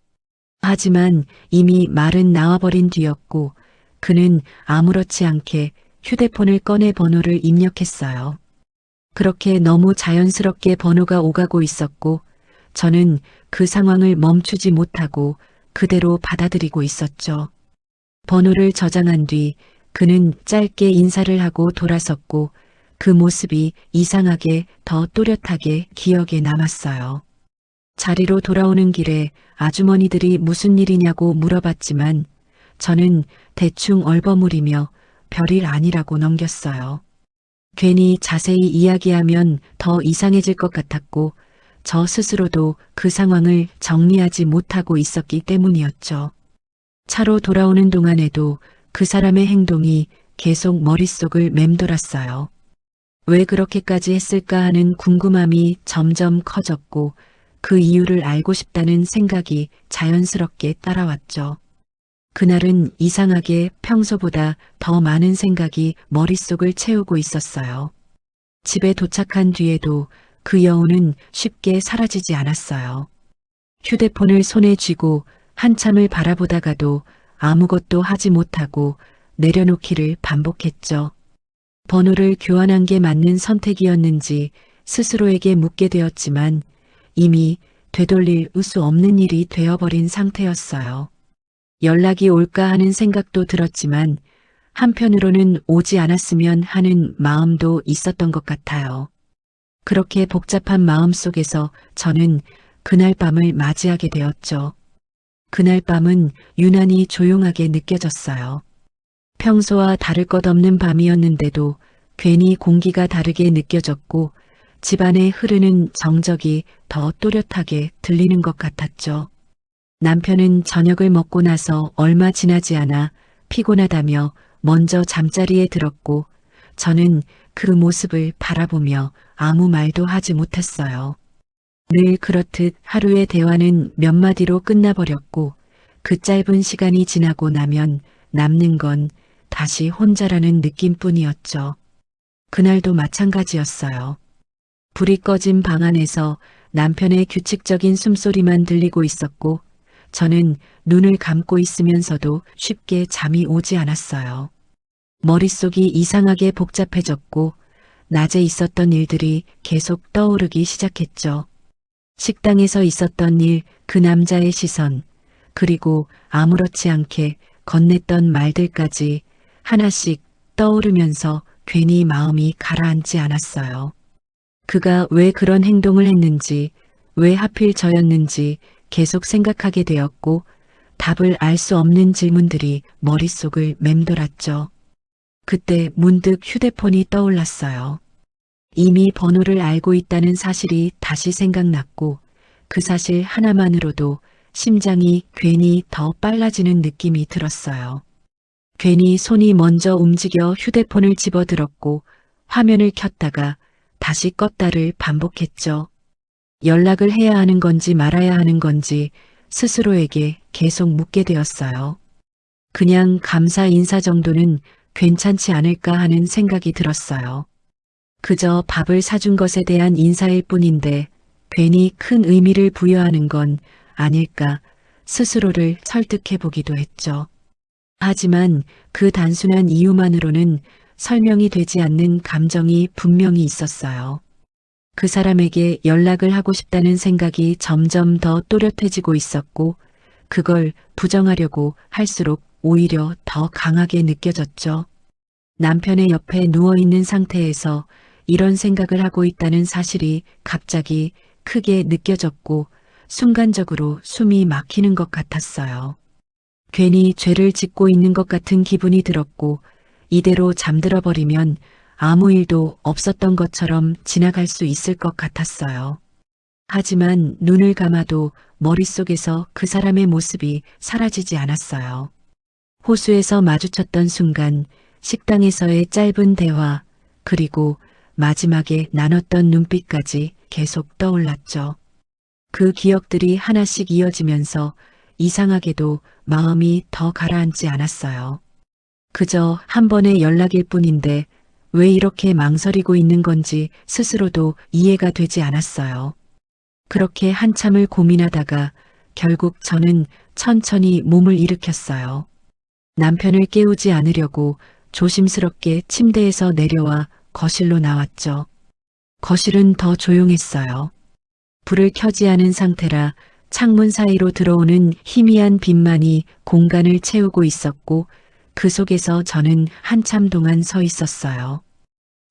하지만 이미 말은 나와버린 뒤였고 그는 아무렇지 않게 휴대폰을 꺼내 번호를 입력했어요. 그렇게 너무 자연스럽게 번호가 오가고 있었고 저는 그 상황을 멈추지 못하고 그대로 받아들이고 있었죠. 번호를 저장한 뒤 그는 짧게 인사를 하고 돌아섰고 그 모습이 이상하게 더 또렷하게 기억에 남았어요. 자리로 돌아오는 길에 아주머니들이 무슨 일이냐고 물어봤지만 저는 대충 얼버무리며 별일 아니라고 넘겼어요. 괜히 자세히 이야기하면 더 이상해질 것 같았고 저 스스로도 그 상황을 정리하지 못하고 있었기 때문이었죠. 차로 돌아오는 동안에도 그 사람의 행동이 계속 머릿속을 맴돌았어요. 왜 그렇게까지 했을까 하는 궁금함이 점점 커졌고 그 이유를 알고 싶다는 생각이 자연스럽게 따라왔죠. 그날은 이상하게 평소보다 더 많은 생각이 머릿속을 채우고 있었어요. 집에 도착한 뒤에도 그 여운은 쉽게 사라지지 않았어요. 휴대폰을 손에 쥐고 한참을 바라보다가도 아무것도 하지 못하고 내려놓기를 반복했죠. 번호를 교환한 게 맞는 선택이었는지 스스로에게 묻게 되었지만 이미 되돌릴 수 없는 일이 되어버린 상태였어요. 연락이 올까 하는 생각도 들었지만 한편으로는 오지 않았으면 하는 마음도 있었던 것 같아요. 그렇게 복잡한 마음 속에서 저는 그날 밤을 맞이하게 되었죠. 그날 밤은 유난히 조용하게 느껴졌어요. 평소와 다를 것 없는 밤이었는데도 괜히 공기가 다르게 느껴졌고 집안에 흐르는 정적이 더 또렷하게 들리는 것 같았죠. 남편은 저녁을 먹고 나서 얼마 지나지 않아 피곤하다며 먼저 잠자리에 들었고 저는 그 모습을 바라보며 아무 말도 하지 못했어요. 늘 그렇듯 하루의 대화는 몇 마디로 끝나버렸고 그 짧은 시간이 지나고 나면 남는 건 다시 혼자라는 느낌뿐이었죠. 그날도 마찬가지였어요. 불이 꺼진 방 안에서 남편의 규칙적인 숨소리만 들리고 있었고 저는 눈을 감고 있으면서도 쉽게 잠이 오지 않았어요. 머릿속이 이상하게 복잡해졌고 낮에 있었던 일들이 계속 떠오르기 시작했죠. 식당에서 있었던 일, 그 남자의 시선, 그리고 아무렇지 않게 건넸던 말들까지 하나씩 떠오르면서 괜히 마음이 가라앉지 않았어요. 그가 왜 그런 행동을 했는지, 왜 하필 저였는지 계속 생각하게 되었고 답을 알 수 없는 질문들이 머릿속을 맴돌았죠. 그때 문득 휴대폰이 떠올랐어요. 이미 번호를 알고 있다는 사실이 다시 생각났고 그 사실 하나만으로도 심장이 괜히 더 빨라지는 느낌이 들었어요. 괜히 손이 먼저 움직여 휴대폰을 집어들었고 화면을 켰다가 다시 껐다를 반복했죠. 연락을 해야 하는 건지 말아야 하는 건지 스스로에게 계속 묻게 되었어요. 그냥 감사 인사 정도는 괜찮지 않을까 하는 생각이 들었어요. 그저 밥을 사준 것에 대한 인사일 뿐인데 괜히 큰 의미를 부여하는 건 아닐까 스스로를 설득해 보기도 했죠. 하지만 그 단순한 이유만으로는 설명이 되지 않는 감정이 분명히 있었어요. 그 사람에게 연락을 하고 싶다는 생각이 점점 더 또렷해지고 있었고, 그걸 부정하려고 할수록 오히려 더 강하게 느껴졌죠. 남편의 옆에 누워있는 상태에서 이런 생각을 하고 있다는 사실이 갑자기 크게 느껴졌고, 순간적으로 숨이 막히는 것 같았어요. 괜히 죄를 짓고 있는 것 같은 기분이 들었고, 이대로 잠들어 버리면 아무 일도 없었던 것처럼 지나갈 수 있을 것 같았어요. 하지만 눈을 감아도 머릿속에서 그 사람의 모습이 사라지지 않았어요. 호수에서 마주쳤던 순간, 식당에서의 짧은 대화, 그리고 마지막에 나눴던 눈빛까지 계속 떠올랐죠. 그 기억들이 하나씩 이어지면서 이상하게도 마음이 더 가라앉지 않았어요. 그저 한 번의 연락일 뿐인데 왜 이렇게 망설이고 있는 건지 스스로도 이해가 되지 않았어요. 그렇게 한참을 고민하다가 결국 저는 천천히 몸을 일으켰어요. 남편을 깨우지 않으려고 조심스럽게 침대에서 내려와 거실로 나왔죠. 거실은 더 조용했어요. 불을 켜지 않은 상태라 창문 사이로 들어오는 희미한 빛만이 공간을 채우고 있었고 그 속에서 저는 한참 동안 서 있었어요.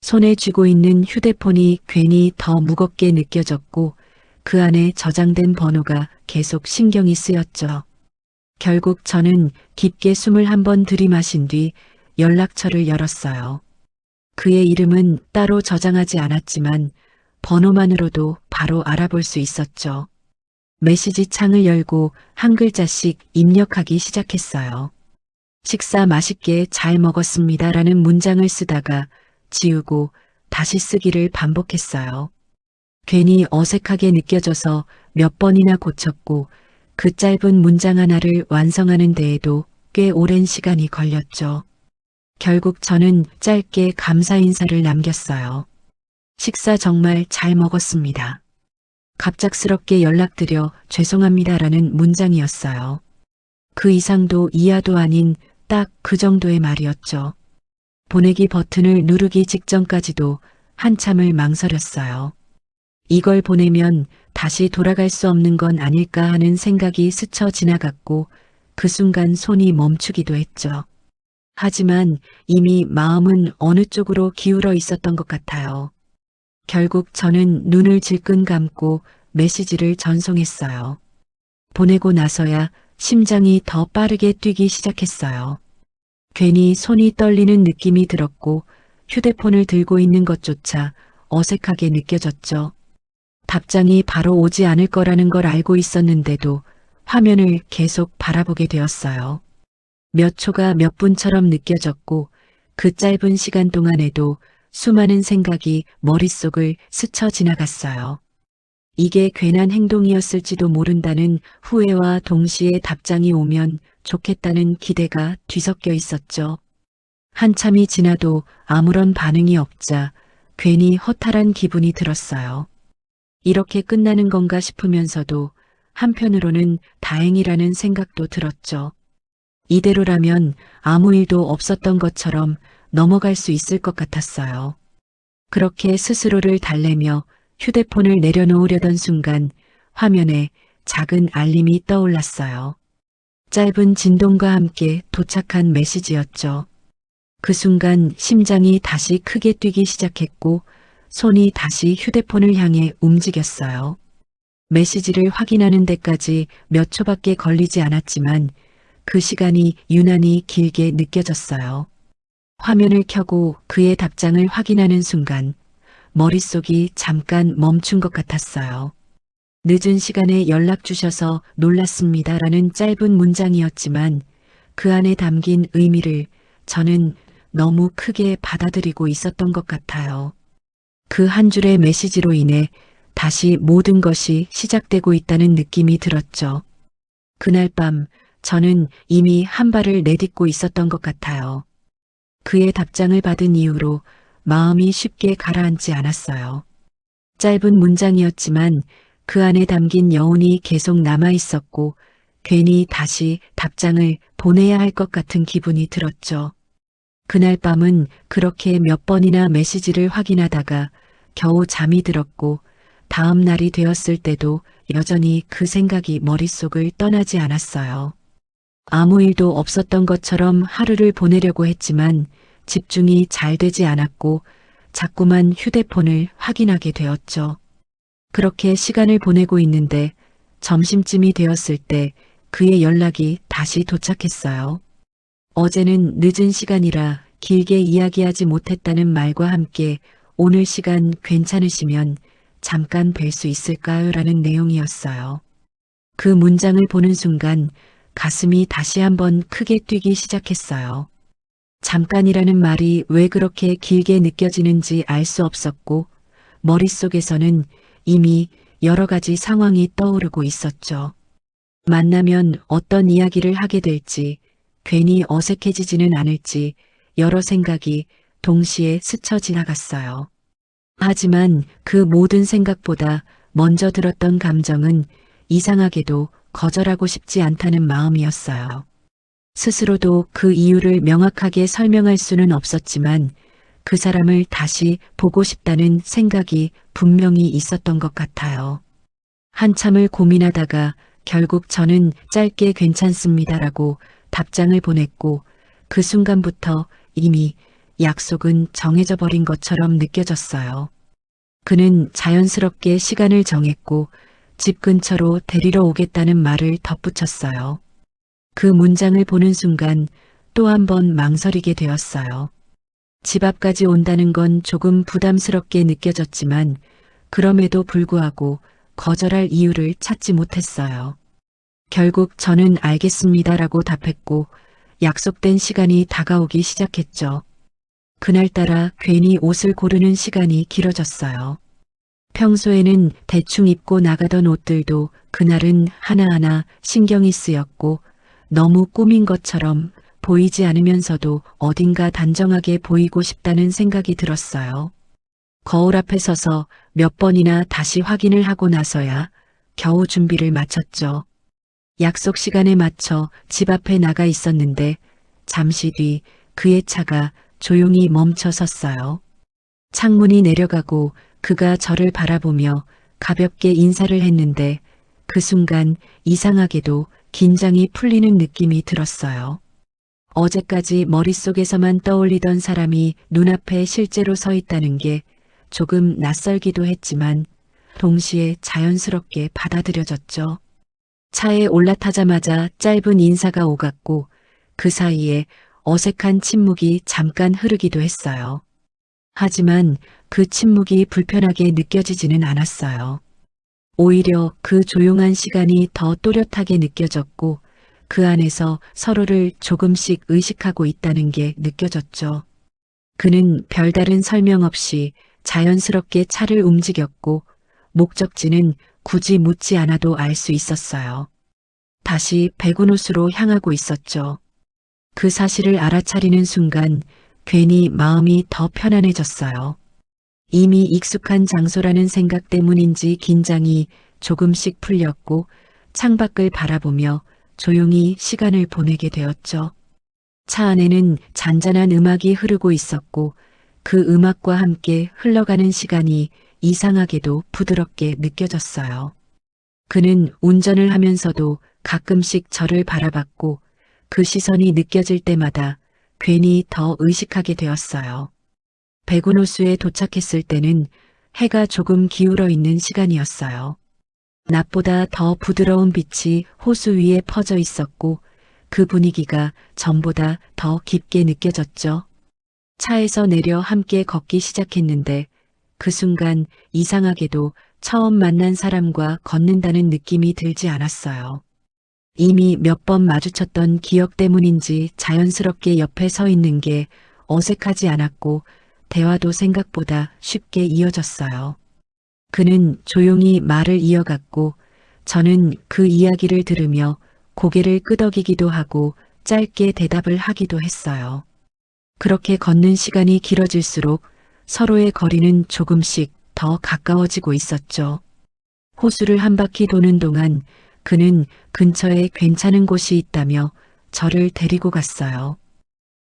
손에 쥐고 있는 휴대폰이 괜히 더 무겁게 느껴졌고 그 안에 저장된 번호가 계속 신경이 쓰였죠. 결국 저는 깊게 숨을 한번 들이마신 뒤 연락처를 열었어요. 그의 이름은 따로 저장하지 않았지만 번호만으로도 바로 알아볼 수 있었죠. 메시지 창을 열고 한 글자씩 입력하기 시작했어요. 식사 맛있게 잘 먹었습니다라는 문장을 쓰다가 지우고 다시 쓰기를 반복했어요. 괜히 어색하게 느껴져서 몇 번이나 고쳤고 그 짧은 문장 하나를 완성하는 데에도 꽤 오랜 시간이 걸렸죠. 결국 저는 짧게 감사 인사를 남겼어요. 식사 정말 잘 먹었습니다. 갑작스럽게 연락드려 죄송합니다라는 문장이었어요. 그 이상도 이하도 아닌 딱 그 정도의 말이었죠. 보내기 버튼을 누르기 직전까지도 한참을 망설였어요. 이걸 보내면 다시 돌아갈 수 없는 건 아닐까 하는 생각이 스쳐 지나갔고 그 순간 손이 멈추기도 했죠. 하지만 이미 마음은 어느 쪽으로 기울어 있었던 것 같아요. 결국 저는 눈을 질끈 감고 메시지를 전송했어요. 보내고 나서야 심장이 더 빠르게 뛰기 시작했어요. 괜히 손이 떨리는 느낌이 들었고 휴대폰을 들고 있는 것조차 어색하게 느껴졌죠. 답장이 바로 오지 않을 거라는 걸 알고 있었는데도 화면을 계속 바라보게 되었어요. 몇 초가 몇 분처럼 느껴졌고 그 짧은 시간 동안에도 수많은 생각이 머릿속을 스쳐 지나갔어요. 이게 괜한 행동이었을지도 모른다는 후회와 동시에 답장이 오면 좋겠다는 기대가 뒤섞여 있었죠. 한참이 지나도 아무런 반응이 없자 괜히 허탈한 기분이 들었어요. 이렇게 끝나는 건가 싶으면서도 한편으로는 다행이라는 생각도 들었죠. 이대로라면 아무 일도 없었던 것처럼 넘어갈 수 있을 것 같았어요. 그렇게 스스로를 달래며 휴대폰을 내려놓으려던 순간 화면에 작은 알림이 떠올랐어요. 짧은 진동과 함께 도착한 메시지였죠. 그 순간 심장이 다시 크게 뛰기 시작했고 손이 다시 휴대폰을 향해 움직였어요. 메시지를 확인하는 데까지 몇 초밖에 걸리지 않았지만 그 시간이 유난히 길게 느껴졌어요. 화면을 켜고 그의 답장을 확인하는 순간 머릿속이 잠깐 멈춘 것 같았어요. 늦은 시간에 연락 주셔서 놀랐습니다라는 짧은 문장이었지만 그 안에 담긴 의미를 저는 너무 크게 받아들이고 있었던 것 같아요. 그 한 줄의 메시지로 인해 다시 모든 것이 시작되고 있다는 느낌이 들었죠. 그날 밤 저는 이미 한 발을 내딛고 있었던 것 같아요. 그의 답장을 받은 이후로 마음이 쉽게 가라앉지 않았어요. 짧은 문장이었지만 그 안에 담긴 여운이 계속 남아 있었고 괜히 다시 답장을 보내야 할 것 같은 기분이 들었죠. 그날 밤은 그렇게 몇 번이나 메시지를 확인하다가 겨우 잠이 들었고 다음 날이 되었을 때도 여전히 그 생각이 머릿속을 떠나지 않았어요. 아무 일도 없었던 것처럼 하루를 보내려고 했지만 집중이 잘 되지 않았고 자꾸만 휴대폰을 확인하게 되었죠. 그렇게 시간을 보내고 있는데 점심쯤이 되었을 때 그의 연락이 다시 도착했어요. 어제는 늦은 시간이라 길게 이야기하지 못했다는 말과 함께 오늘 시간 괜찮으시면 잠깐 뵐 수 있을까요? 라는 내용이었어요. 그 문장을 보는 순간 가슴이 다시 한번 크게 뛰기 시작했어요. 잠깐이라는 말이 왜 그렇게 길게 느껴지는지 알 수 없었고 머릿속에서는 이미 여러 가지 상황이 떠오르고 있었죠. 만나면 어떤 이야기를 하게 될지, 괜히 어색해지지는 않을지 여러 생각이 동시에 스쳐 지나갔어요. 하지만 그 모든 생각보다 먼저 들었던 감정은 이상하게도 거절하고 싶지 않다는 마음이었어요. 스스로도 그 이유를 명확하게 설명할 수는 없었지만 그 사람을 다시 보고 싶다는 생각이 분명히 있었던 것 같아요. 한참을 고민하다가 결국 저는 짧게 괜찮습니다라고 답장을 보냈고 그 순간부터 이미 약속은 정해져 버린 것처럼 느껴졌어요. 그는 자연스럽게 시간을 정했고 집 근처로 데리러 오겠다는 말을 덧붙였어요. 그 문장을 보는 순간 또 한 번 망설이게 되었어요. 집 앞까지 온다는 건 조금 부담스럽게 느껴졌지만 그럼에도 불구하고 거절할 이유를 찾지 못했어요. 결국 저는 알겠습니다라고 답했고 약속된 시간이 다가오기 시작했죠. 그날따라 괜히 옷을 고르는 시간이 길어졌어요. 평소에는 대충 입고 나가던 옷들도 그날은 하나하나 신경이 쓰였고 너무 꾸민 것처럼 보이지 않으면서도 어딘가 단정하게 보이고 싶다는 생각이 들었어요. 거울 앞에 서서 몇 번이나 다시 확인을 하고 나서야 겨우 준비를 마쳤죠. 약속 시간에 맞춰 집 앞에 나가 있었는데 잠시 뒤 그의 차가 조용히 멈춰 섰어요. 창문이 내려가고 그가 저를 바라보며 가볍게 인사를 했는데 그 순간 이상하게도 긴장이 풀리는 느낌이 들었어요. 어제까지 머릿속에서만 떠올리던 사람이 눈앞에 실제로 서 있다는 게 조금 낯설기도 했지만 동시에 자연스럽게 받아들여졌죠. 차에 올라타자마자 짧은 인사가 오갔고 그 사이에 어색한 침묵이 잠깐 흐르기도 했어요. 하지만 그 침묵이 불편하게 느껴지지는 않았어요. 오히려 그 조용한 시간이 더 또렷하게 느껴졌고 그 안에서 서로를 조금씩 의식하고 있다는 게 느껴졌죠. 그는 별다른 설명 없이 자연스럽게 차를 움직였고 목적지는 굳이 묻지 않아도 알 수 있었어요. 다시 백운호수로 향하고 있었죠. 그 사실을 알아차리는 순간 괜히 마음이 더 편안해졌어요. 이미 익숙한 장소라는 생각 때문인지 긴장이 조금씩 풀렸고 창밖을 바라보며 조용히 시간을 보내게 되었죠. 차 안에는 잔잔한 음악이 흐르고 있었고 그 음악과 함께 흘러가는 시간이 이상하게도 부드럽게 느껴졌어요. 그는 운전을 하면서도 가끔씩 저를 바라봤고 그 시선이 느껴질 때마다 괜히 더 의식하게 되었어요. 백운호수에 도착했을 때는 해가 조금 기울어 있는 시간이었어요. 낮보다 더 부드러운 빛이 호수 위에 퍼져 있었고 그 분위기가 전보다 더 깊게 느껴졌죠. 차에서 내려 함께 걷기 시작했는데 그 순간 이상하게도 처음 만난 사람과 걷는다는 느낌이 들지 않았어요. 이미 몇 번 마주쳤던 기억 때문인지 자연스럽게 옆에 서 있는 게 어색하지 않았고 대화도 생각보다 쉽게 이어졌어요. 그는 조용히 말을 이어갔고 저는 그 이야기를 들으며 고개를 끄덕이기도 하고 짧게 대답을 하기도 했어요. 그렇게 걷는 시간이 길어질수록 서로의 거리는 조금씩 더 가까워지고 있었죠. 호수를 한 바퀴 도는 동안 그는 근처에 괜찮은 곳이 있다며 저를 데리고 갔어요.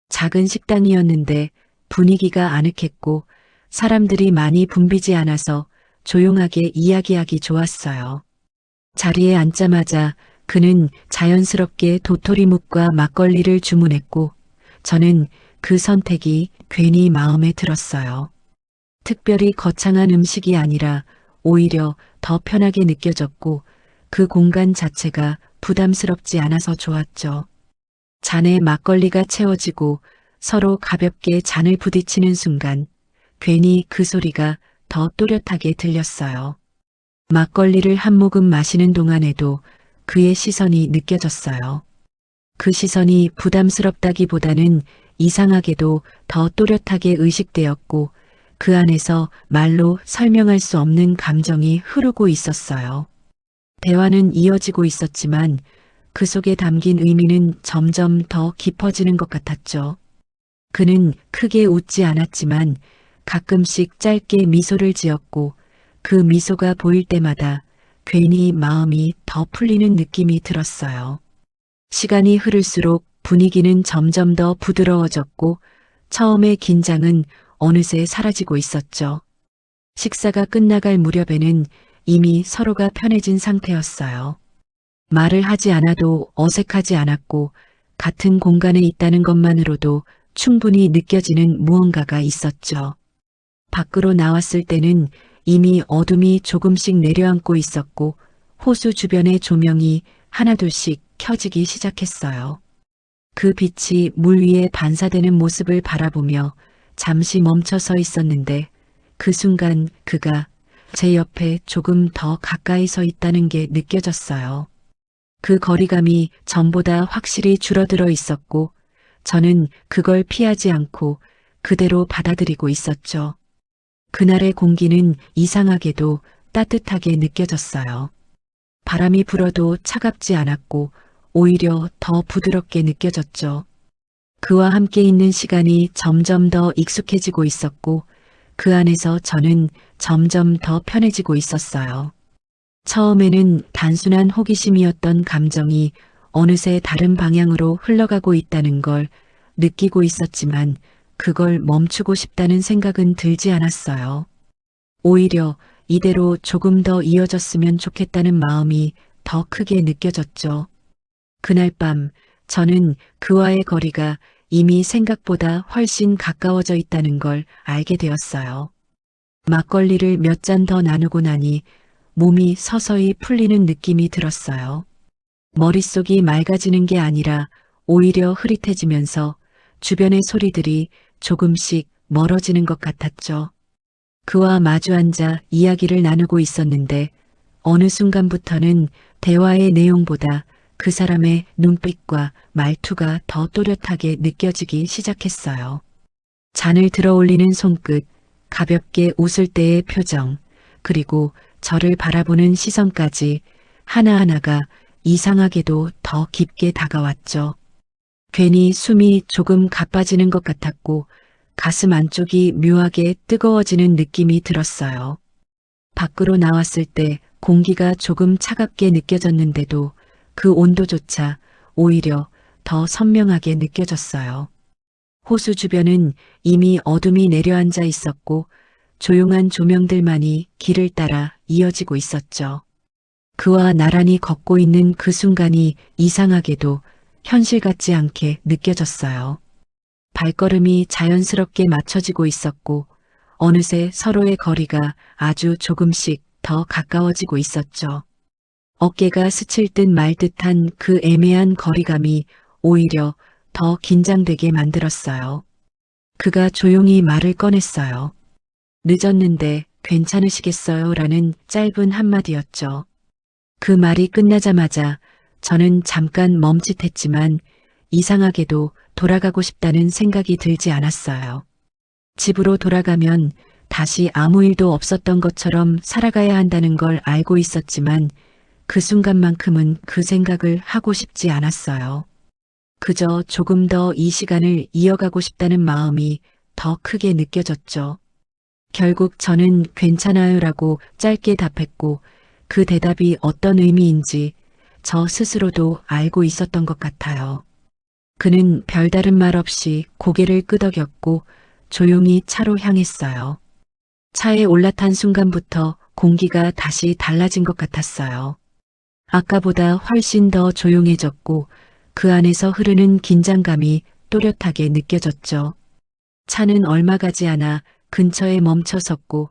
작은 식당이었는데 분위기가 아늑했고 사람들이 많이 붐비지 않아서 조용하게 이야기하기 좋았어요. 자리에 앉자마자 그는 자연스럽게 도토리묵과 막걸리를 주문했고 저는 그 선택이 괜히 마음에 들었어요. 특별히 거창한 음식이 아니라 오히려 더 편하게 느껴졌고 그 공간 자체가 부담스럽지 않아서 좋았죠. 잔에 막걸리가 채워지고 서로 가볍게 잔을 부딪히는 순간 괜히 그 소리가 더 또렷하게 들렸어요. 막걸리를 한 모금 마시는 동안에도 그의 시선이 느껴졌어요. 그 시선이 부담스럽다기보다는 이상하게도 더 또렷하게 의식되었고 그 안에서 말로 설명할 수 없는 감정이 흐르고 있었어요. 대화는 이어지고 있었지만 그 속에 담긴 의미는 점점 더 깊어지는 것 같았죠. 그는 크게 웃지 않았지만 가끔씩 짧게 미소를 지었고 그 미소가 보일 때마다 괜히 마음이 더 풀리는 느낌이 들었어요. 시간이 흐를수록 분위기는 점점 더 부드러워졌고 처음의 긴장은 어느새 사라지고 있었죠. 식사가 끝나갈 무렵에는 이미 서로가 편해진 상태였어요. 말을 하지 않아도 어색하지 않았고 같은 공간에 있다는 것만으로도 충분히 느껴지는 무언가가 있었죠. 밖으로 나왔을 때는 이미 어둠이 조금씩 내려앉고 있었고 호수 주변의 조명이 하나둘씩 켜지기 시작했어요. 그 빛이 물 위에 반사되는 모습을 바라보며 잠시 멈춰 서 있었는데 그 순간 그가 제 옆에 조금 더 가까이 서 있다는 게 느껴졌어요. 그 거리감이 전보다 확실히 줄어들어 있었고 저는 그걸 피하지 않고 그대로 받아들이고 있었죠. 그날의 공기는 이상하게도 따뜻하게 느껴졌어요. 바람이 불어도 차갑지 않았고 오히려 더 부드럽게 느껴졌죠. 그와 함께 있는 시간이 점점 더 익숙해지고 있었고 그 안에서 저는 점점 더 편해지고 있었어요. 처음에는 단순한 호기심이었던 감정이 어느새 다른 방향으로 흘러가고 있다는 걸 느끼고 있었지만 그걸 멈추고 싶다는 생각은 들지 않았어요. 오히려 이대로 조금 더 이어졌으면 좋겠다는 마음이 더 크게 느껴졌죠. 그날 밤 저는 그와의 거리가 이미 생각보다 훨씬 가까워져 있다는 걸 알게 되었어요. 막걸리를 몇 잔 더 나누고 나니 몸이 서서히 풀리는 느낌이 들었어요. 머릿속이 맑아지는 게 아니라 오히려 흐릿해지면서 주변의 소리들이 조금씩 멀어지는 것 같았죠. 그와 마주 앉아 이야기를 나누고 있었는데 어느 순간부터는 대화의 내용보다 그 사람의 눈빛과 말투가 더 또렷하게 느껴지기 시작했어요. 잔을 들어 올리는 손끝, 가볍게 웃을 때의 표정, 그리고 저를 바라보는 시선까지 하나하나가 이상하게도 더 깊게 다가왔죠. 괜히 숨이 조금 가빠지는 것 같았고 가슴 안쪽이 묘하게 뜨거워지는 느낌이 들었어요. 밖으로 나왔을 때 공기가 조금 차갑게 느껴졌는데도 그 온도조차 오히려 더 선명하게 느껴졌어요. 호수 주변은 이미 어둠이 내려앉아 있었고 조용한 조명들만이 길을 따라 이어지고 있었죠. 그와 나란히 걷고 있는 그 순간이 이상하게도 현실 같지 않게 느껴졌어요. 발걸음이 자연스럽게 맞춰지고 있었고 어느새 서로의 거리가 아주 조금씩 더 가까워지고 있었죠. 어깨가 스칠 듯 말 듯한 그 애매한 거리감이 오히려 더 긴장되게 만들었어요. 그가 조용히 말을 꺼냈어요. 늦었는데 괜찮으시겠어요? 라는 짧은 한마디였죠. 그 말이 끝나자마자 저는 잠깐 멈칫했지만 이상하게도 돌아가고 싶다는 생각이 들지 않았어요. 집으로 돌아가면 다시 아무 일도 없었던 것처럼 살아가야 한다는 걸 알고 있었지만 그 순간만큼은 그 생각을 하고 싶지 않았어요. 그저 조금 더 이 시간을 이어가고 싶다는 마음이 더 크게 느껴졌죠. 결국 저는 괜찮아요라고 짧게 답했고 그 대답이 어떤 의미인지 저 스스로도 알고 있었던 것 같아요. 그는 별다른 말 없이 고개를 끄덕였고 조용히 차로 향했어요. 차에 올라탄 순간부터 공기가 다시 달라진 것 같았어요. 아까보다 훨씬 더 조용해졌고 그 안에서 흐르는 긴장감이 또렷하게 느껴졌죠. 차는 얼마 가지 않아 근처에 멈춰 섰고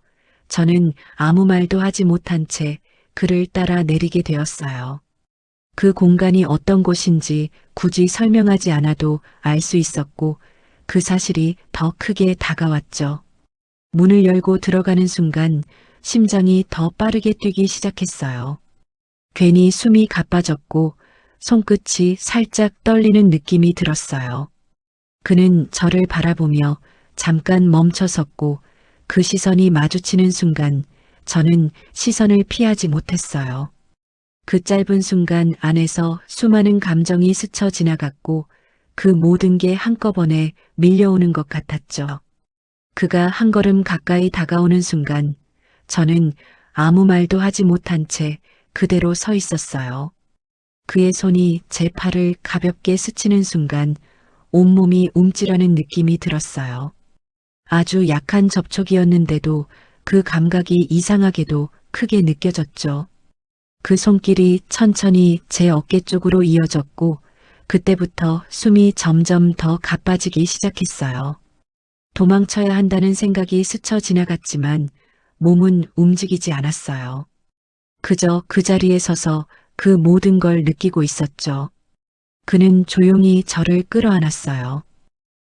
저는 아무 말도 하지 못한 채 그를 따라 내리게 되었어요. 그 공간이 어떤 곳인지 굳이 설명하지 않아도 알 수 있었고 그 사실이 더 크게 다가왔죠. 문을 열고 들어가는 순간 심장이 더 빠르게 뛰기 시작했어요. 괜히 숨이 가빠졌고 손끝이 살짝 떨리는 느낌이 들었어요. 그는 저를 바라보며 잠깐 멈춰 섰고 그 시선이 마주치는 순간 저는 시선을 피하지 못했어요. 그 짧은 순간 안에서 수많은 감정이 스쳐 지나갔고 그 모든 게 한꺼번에 밀려오는 것 같았죠. 그가 한 걸음 가까이 다가오는 순간 저는 아무 말도 하지 못한 채 그대로 서 있었어요. 그의 손이 제 팔을 가볍게 스치는 순간 온몸이 움찔하는 느낌이 들었어요. 아주 약한 접촉이었는데도 그 감각이 이상하게도 크게 느껴졌죠. 그 손길이 천천히 제 어깨 쪽으로 이어졌고 그때부터 숨이 점점 더 가빠지기 시작했어요. 도망쳐야 한다는 생각이 스쳐 지나갔지만 몸은 움직이지 않았어요. 그저 그 자리에 서서 그 모든 걸 느끼고 있었죠. 그는 조용히 저를 끌어안았어요.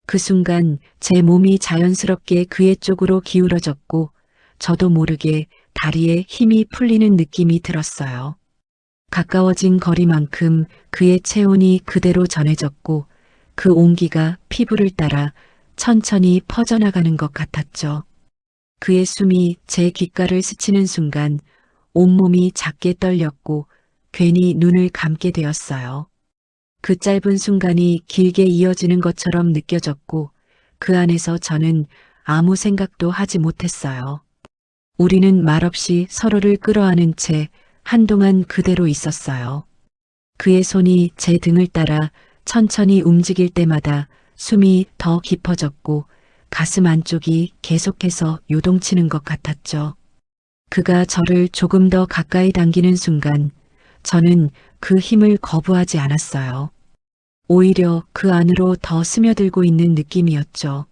그 순간 제 몸이 자연스럽게 그의 쪽으로 기울어졌고 저도 모르게 다리에 힘이 풀리는 느낌이 들었어요. 가까워진 거리만큼 그의 체온이 그대로 전해졌고 그 온기가 피부를 따라 천천히 퍼져나가는 것 같았죠. 그의 숨이 제 귓가를 스치는 순간 온몸이 작게 떨렸고 괜히 눈을 감게 되었어요. 그 짧은 순간이 길게 이어지는 것처럼 느껴졌고 그 안에서 저는 아무 생각도 하지 못했어요. 우리는 말없이 서로를 끌어안은 채 한동안 그대로 있었어요. 그의 손이 제 등을 따라 천천히 움직일 때마다 숨이 더 깊어졌고 가슴 안쪽이 계속해서 요동치는 것 같았죠. 그가 저를 조금 더 가까이 당기는 순간 저는 그 힘을 거부하지 않았어요. 오히려 그 안으로 더 스며들고 있는 느낌이었죠.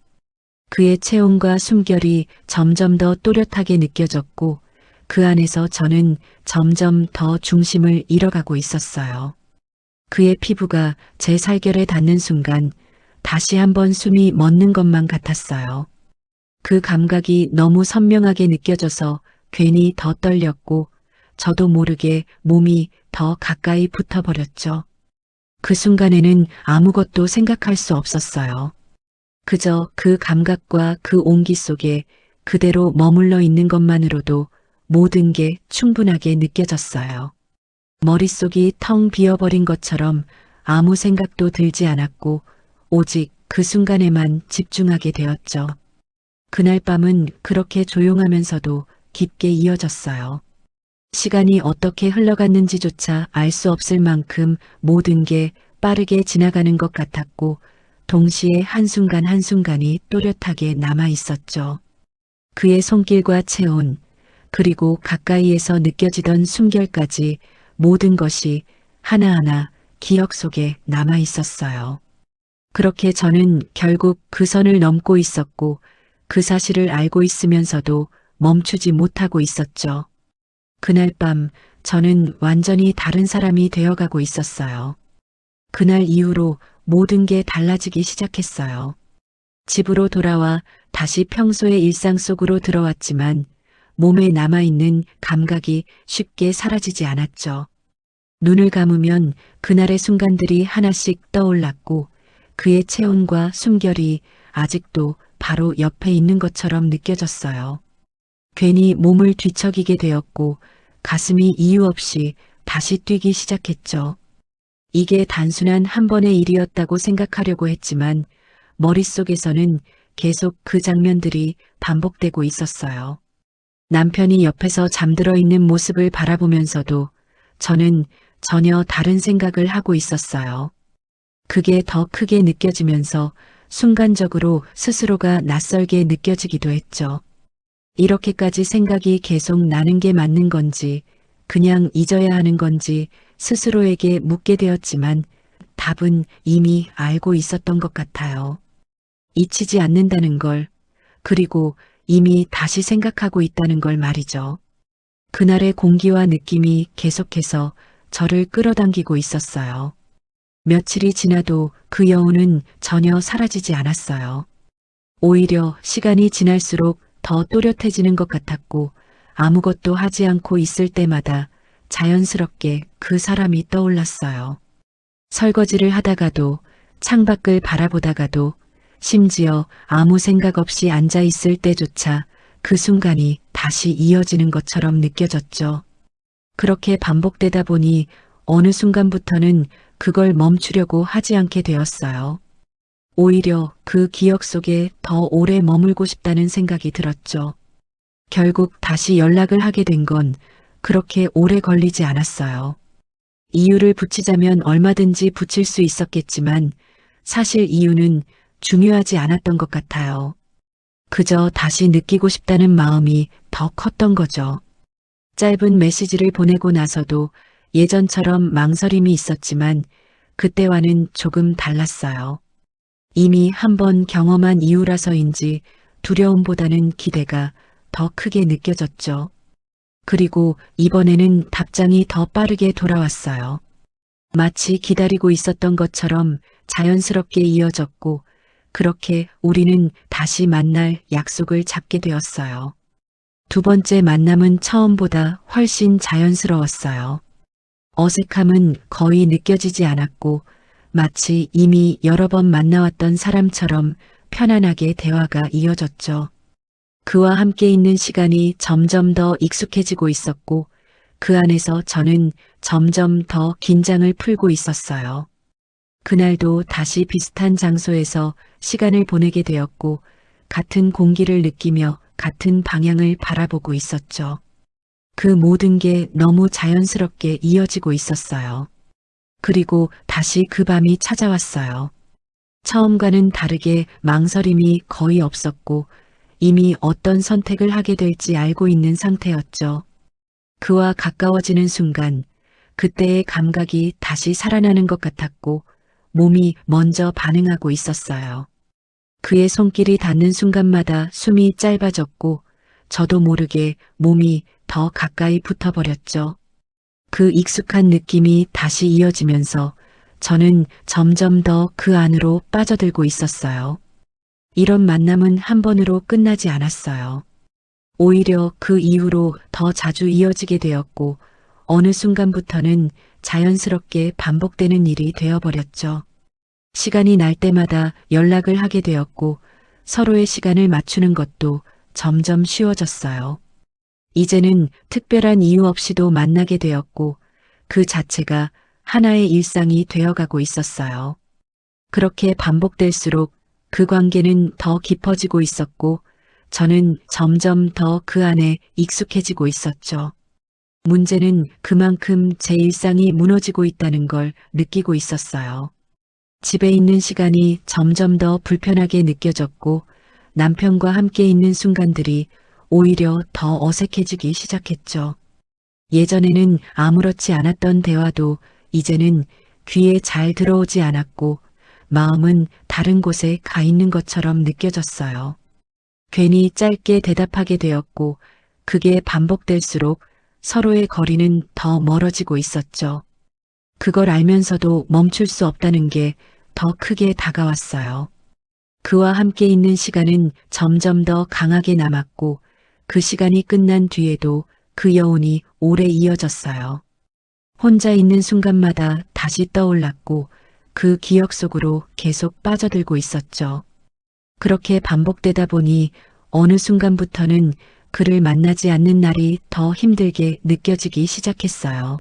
그의 체온과 숨결이 점점 더 또렷하게 느껴졌고 그 안에서 저는 점점 더 중심을 잃어가고 있었어요. 그의 피부가 제 살결에 닿는 순간 다시 한번 숨이 멎는 것만 같았어요. 그 감각이 너무 선명하게 느껴져서 괜히 더 떨렸고 저도 모르게 몸이 더 가까이 붙어버렸죠. 그 순간에는 아무것도 생각할 수 없었어요. 그저 그 감각과 그 온기 속에 그대로 머물러 있는 것만으로도 모든 게 충분하게 느껴졌어요. 머릿속이 텅 비어버린 것처럼 아무 생각도 들지 않았고 오직 그 순간에만 집중하게 되었죠. 그날 밤은 그렇게 조용하면서도 깊게 이어졌어요. 시간이 어떻게 흘러갔는지조차 알 수 없을 만큼 모든 게 빠르게 지나가는 것 같았고 동시에 한순간 한순간이 또렷하게 남아 있었죠. 그의 손길과 체온, 그리고 가까이에서 느껴지던 숨결까지 모든 것이 하나하나 기억 속에 남아 있었어요. 그렇게 저는 결국 그 선을 넘고 있었고 그 사실을 알고 있으면서도 멈추지 못하고 있었죠. 그날 밤 저는 완전히 다른 사람이 되어가고 있었어요. 그날 이후로 모든 게 달라지기 시작했어요. 집으로 돌아와 다시 평소의 일상 속으로 들어왔지만 몸에 남아있는 감각이 쉽게 사라지지 않았죠. 눈을 감으면 그날의 순간들이 하나씩 떠올랐고 그의 체온과 숨결이 아직도 바로 옆에 있는 것처럼 느껴졌어요. 괜히 몸을 뒤척이게 되었고 가슴이 이유 없이 다시 뛰기 시작했죠. 이게 단순한 한 번의 일이었다고 생각하려고 했지만 머릿속에서는 계속 그 장면들이 반복되고 있었어요. 남편이 옆에서 잠들어 있는 모습을 바라보면서도 저는 전혀 다른 생각을 하고 있었어요. 그게 더 크게 느껴지면서 순간적으로 스스로가 낯설게 느껴지기도 했죠. 이렇게까지 생각이 계속 나는 게 맞는 건지, 그냥 잊어야 하는 건지 스스로에게 묻게 되었지만 답은 이미 알고 있었던 것 같아요. 잊히지 않는다는 걸, 그리고 이미 다시 생각하고 있다는 걸 말이죠. 그날의 공기와 느낌이 계속해서 저를 끌어당기고 있었어요. 며칠이 지나도 그 여운은 전혀 사라지지 않았어요. 오히려 시간이 지날수록 더 또렷해지는 것 같았고 아무것도 하지 않고 있을 때마다 자연스럽게 그 사람이 떠올랐어요. 설거지를 하다가도 창밖을 바라보다가도 심지어 아무 생각 없이 앉아 있을 때조차 그 순간이 다시 이어지는 것처럼 느껴졌죠. 그렇게 반복되다 보니 어느 순간부터는 그걸 멈추려고 하지 않게 되었어요. 오히려 그 기억 속에 더 오래 머물고 싶다는 생각이 들었죠. 결국 다시 연락을 하게 된 건 그렇게 오래 걸리지 않았어요. 이유를 붙이자면 얼마든지 붙일 수 있었겠지만 사실 이유는 중요하지 않았던 것 같아요. 그저 다시 느끼고 싶다는 마음이 더 컸던 거죠. 짧은 메시지를 보내고 나서도 예전처럼 망설임이 있었지만 그때와는 조금 달랐어요. 이미 한번 경험한 이유라서인지 두려움보다는 기대가 더 크게 느껴졌죠. 그리고 이번에는 답장이 더 빠르게 돌아왔어요. 마치 기다리고 있었던 것처럼 자연스럽게 이어졌고 그렇게 우리는 다시 만날 약속을 잡게 되었어요. 두 번째 만남은 처음보다 훨씬 자연스러웠어요. 어색함은 거의 느껴지지 않았고 마치 이미 여러 번 만나왔던 사람처럼 편안하게 대화가 이어졌죠. 그와 함께 있는 시간이 점점 더 익숙해지고 있었고 그 안에서 저는 점점 더 긴장을 풀고 있었어요. 그날도 다시 비슷한 장소에서 시간을 보내게 되었고 같은 공기를 느끼며 같은 방향을 바라보고 있었죠. 그 모든 게 너무 자연스럽게 이어지고 있었어요. 그리고 다시 그 밤이 찾아왔어요. 처음과는 다르게 망설임이 거의 없었고 이미 어떤 선택을 하게 될지 알고 있는 상태였죠. 그와 가까워지는 순간 그때의 감각이 다시 살아나는 것 같았고 몸이 먼저 반응하고 있었어요. 그의 손길이 닿는 순간마다 숨이 짧아졌고 저도 모르게 몸이 더 가까이 붙어버렸죠. 그 익숙한 느낌이 다시 이어지면서 저는 점점 더 그 안으로 빠져들고 있었어요. 이런 만남은 한 번으로 끝나지 않았어요. 오히려 그 이후로 더 자주 이어지게 되었고 어느 순간부터는 자연스럽게 반복되는 일이 되어버렸죠. 시간이 날 때마다 연락을 하게 되었고 서로의 시간을 맞추는 것도 점점 쉬워졌어요. 이제는 특별한 이유 없이도 만나게 되었고 그 자체가 하나의 일상이 되어가고 있었어요. 그렇게 반복될수록 그 관계는 더 깊어지고 있었고 저는 점점 더 그 안에 익숙해지고 있었죠. 문제는 그만큼 제 일상이 무너지고 있다는 걸 느끼고 있었어요. 집에 있는 시간이 점점 더 불편하게 느껴졌고 남편과 함께 있는 순간들이 오히려 더 어색해지기 시작했죠. 예전에는 아무렇지 않았던 대화도 이제는 귀에 잘 들어오지 않았고 마음은 다른 곳에 가 있는 것처럼 느껴졌어요. 괜히 짧게 대답하게 되었고 그게 반복될수록 서로의 거리는 더 멀어지고 있었죠. 그걸 알면서도 멈출 수 없다는 게 더 크게 다가왔어요. 그와 함께 있는 시간은 점점 더 강하게 남았고 그 시간이 끝난 뒤에도 그 여운이 오래 이어졌어요. 혼자 있는 순간마다 다시 떠올랐고 그 기억 속으로 계속 빠져들고 있었죠. 그렇게 반복되다 보니 어느 순간부터는 그를 만나지 않는 날이 더 힘들게 느껴지기 시작했어요.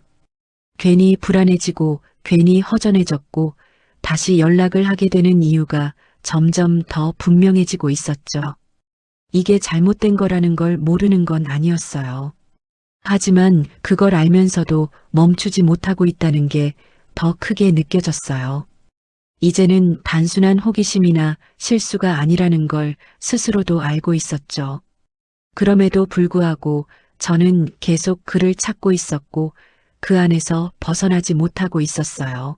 괜히 불안해지고 괜히 허전해졌고 다시 연락을 하게 되는 이유가 점점 더 분명해지고 있었죠. 이게 잘못된 거라는 걸 모르는 건 아니었어요. 하지만 그걸 알면서도 멈추지 못하고 있다는 게 더 크게 느껴졌어요. 이제는 단순한 호기심이나 실수가 아니라는 걸 스스로도 알고 있었죠. 그럼에도 불구하고 저는 계속 그를 찾고 있었고 그 안에서 벗어나지 못하고 있었어요.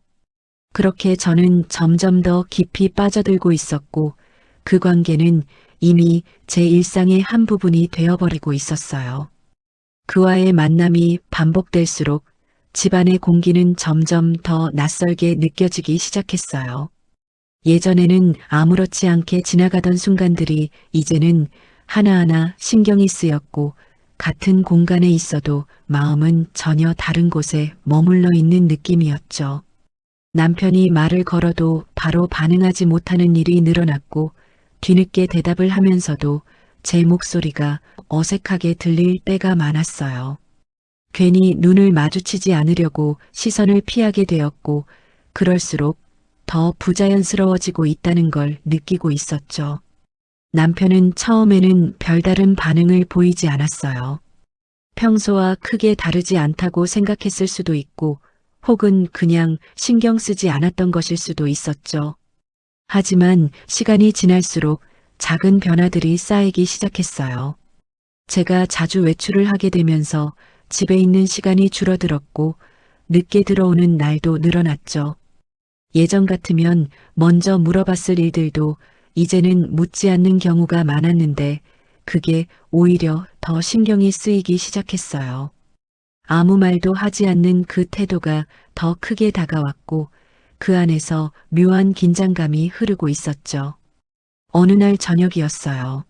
그렇게 저는 점점 더 깊이 빠져들고 있었고 그 관계는 이미 제 일상의 한 부분이 되어버리고 있었어요. 그와의 만남이 반복될수록 집안의 공기는 점점 더 낯설게 느껴지기 시작했어요. 예전에는 아무렇지 않게 지나가던 순간들이 이제는 하나하나 신경이 쓰였고 같은 공간에 있어도 마음은 전혀 다른 곳에 머물러 있는 느낌이었죠. 남편이 말을 걸어도 바로 반응하지 못하는 일이 늘어났고 뒤늦게 대답을 하면서도 제 목소리가 어색하게 들릴 때가 많았어요. 괜히 눈을 마주치지 않으려고 시선을 피하게 되었고 그럴수록 더 부자연스러워지고 있다는 걸 느끼고 있었죠. 남편은 처음에는 별다른 반응을 보이지 않았어요. 평소와 크게 다르지 않다고 생각했을 수도 있고 혹은 그냥 신경 쓰지 않았던 것일 수도 있었죠. 하지만 시간이 지날수록 작은 변화들이 쌓이기 시작했어요. 제가 자주 외출을 하게 되면서 집에 있는 시간이 줄어들었고 늦게 들어오는 날도 늘어났죠. 예전 같으면 먼저 물어봤을 일들도 이제는 묻지 않는 경우가 많았는데 그게 오히려 더 신경이 쓰이기 시작했어요. 아무 말도 하지 않는 그 태도가 더 크게 다가왔고 그 안에서 묘한 긴장감이 흐르고 있었죠. 어느 날 저녁이었어요.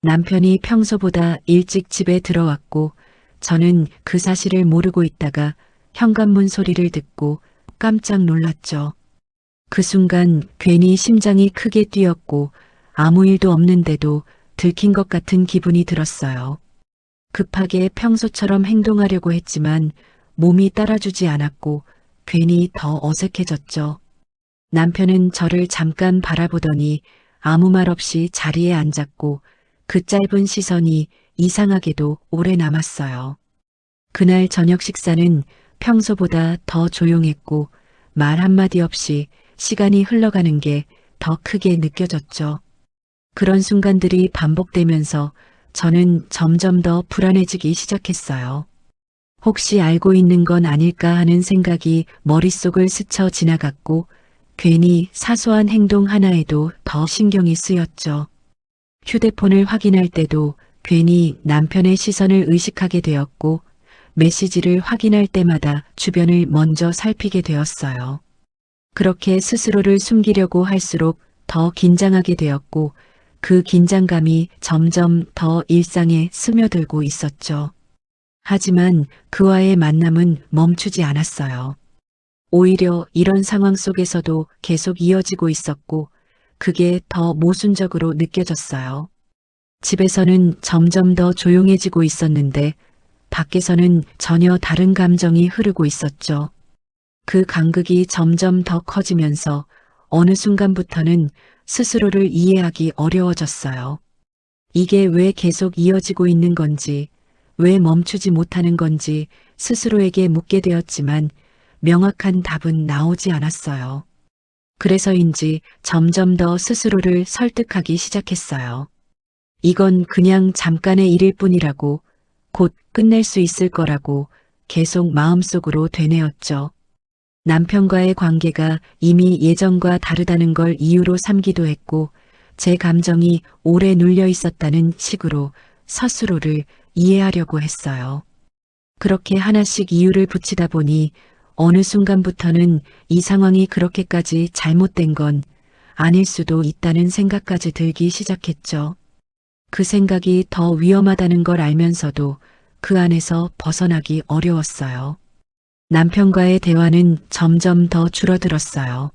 남편이 평소보다 일찍 집에 들어왔고 저는 그 사실을 모르고 있다가 현관문 소리를 듣고 깜짝 놀랐죠. 그 순간 괜히 심장이 크게 뛰었고 아무 일도 없는데도 들킨 것 같은 기분이 들었어요. 급하게 평소처럼 행동하려고 했지만 몸이 따라주지 않았고 괜히 더 어색해졌죠. 남편은 저를 잠깐 바라보더니 아무 말 없이 자리에 앉았고 그 짧은 시선이 이상하게도 오래 남았어요. 그날 저녁 식사는 평소보다 더 조용했고 말 한마디 없이 시간이 흘러가는 게 더 크게 느껴졌죠. 그런 순간들이 반복되면서 저는 점점 더 불안해지기 시작했어요. 혹시 알고 있는 건 아닐까 하는 생각이 머릿속을 스쳐 지나갔고 괜히 사소한 행동 하나에도 더 신경이 쓰였죠. 휴대폰을 확인할 때도 괜히 남편의 시선을 의식하게 되었고 메시지를 확인할 때마다 주변을 먼저 살피게 되었어요. 그렇게 스스로를 숨기려고 할수록 더 긴장하게 되었고 그 긴장감이 점점 더 일상에 스며들고 있었죠. 하지만 그와의 만남은 멈추지 않았어요. 오히려 이런 상황 속에서도 계속 이어지고 있었고 그게 더 모순적으로 느껴졌어요. 집에서는 점점 더 조용해지고 있었는데 밖에서는 전혀 다른 감정이 흐르고 있었죠. 그 간극이 점점 더 커지면서 어느 순간부터는 스스로를 이해하기 어려워졌어요. 이게 왜 계속 이어지고 있는 건지, 왜 멈추지 못하는 건지 스스로에게 묻게 되었지만 명확한 답은 나오지 않았어요. 그래서인지 점점 더 스스로를 설득하기 시작했어요. 이건 그냥 잠깐의 일일 뿐이라고, 곧 끝낼 수 있을 거라고 계속 마음속으로 되뇌었죠. 남편과의 관계가 이미 예전과 다르다는 걸 이유로 삼기도 했고 제 감정이 오래 눌려 있었다는 식으로 스스로를 이해하려고 했어요. 그렇게 하나씩 이유를 붙이다 보니 어느 순간부터는 이 상황이 그렇게까지 잘못된 건 아닐 수도 있다는 생각까지 들기 시작했죠. 그 생각이 더 위험하다는 걸 알면서도 그 안에서 벗어나기 어려웠어요. 남편과의 대화는 점점 더 줄어들었어요.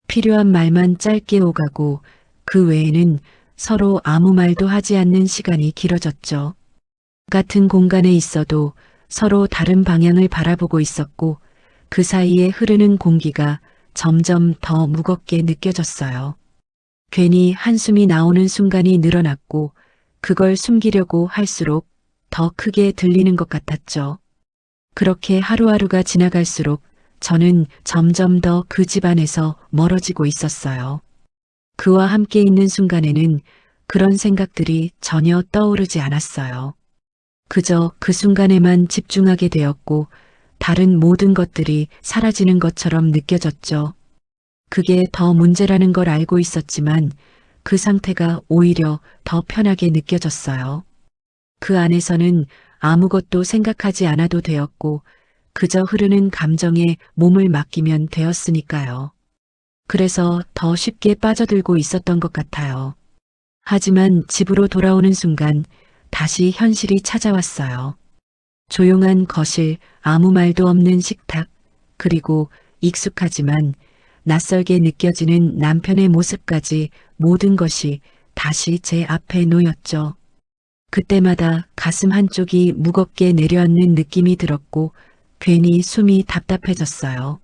필요한 말만 짧게 오가고 그 외에는 서로 아무 말도 하지 않는 시간이 길어졌죠. 같은 공간에 있어도 서로 다른 방향을 바라보고 있었고 그 사이에 흐르는 공기가 점점 더 무겁게 느껴졌어요. 괜히 한숨이 나오는 순간이 늘어났고 그걸 숨기려고 할수록 더 크게 들리는 것 같았죠. 그렇게 하루하루가 지나갈수록 저는 점점 더 그 집안에서 멀어지고 있었어요. 그와 함께 있는 순간에는 그런 생각들이 전혀 떠오르지 않았어요. 그저 그 순간에만 집중하게 되었고 다른 모든 것들이 사라지는 것처럼 느껴졌죠. 그게 더 문제라는 걸 알고 있었지만 그 상태가 오히려 더 편하게 느껴졌어요. 그 안에서는 아무것도 생각하지 않아도 되었고 그저 흐르는 감정에 몸을 맡기면 되었으니까요. 그래서 더 쉽게 빠져들고 있었던 것 같아요. 하지만 집으로 돌아오는 순간 다시 현실이 찾아왔어요. 조용한 거실, 아무 말도 없는 식탁, 그리고 익숙하지만 낯설게 느껴지는 남편의 모습까지 모든 것이 다시 제 앞에 놓였죠. 그때마다 가슴 한쪽이 무겁게 내려앉는 느낌이 들었고 괜히 숨이 답답해졌어요.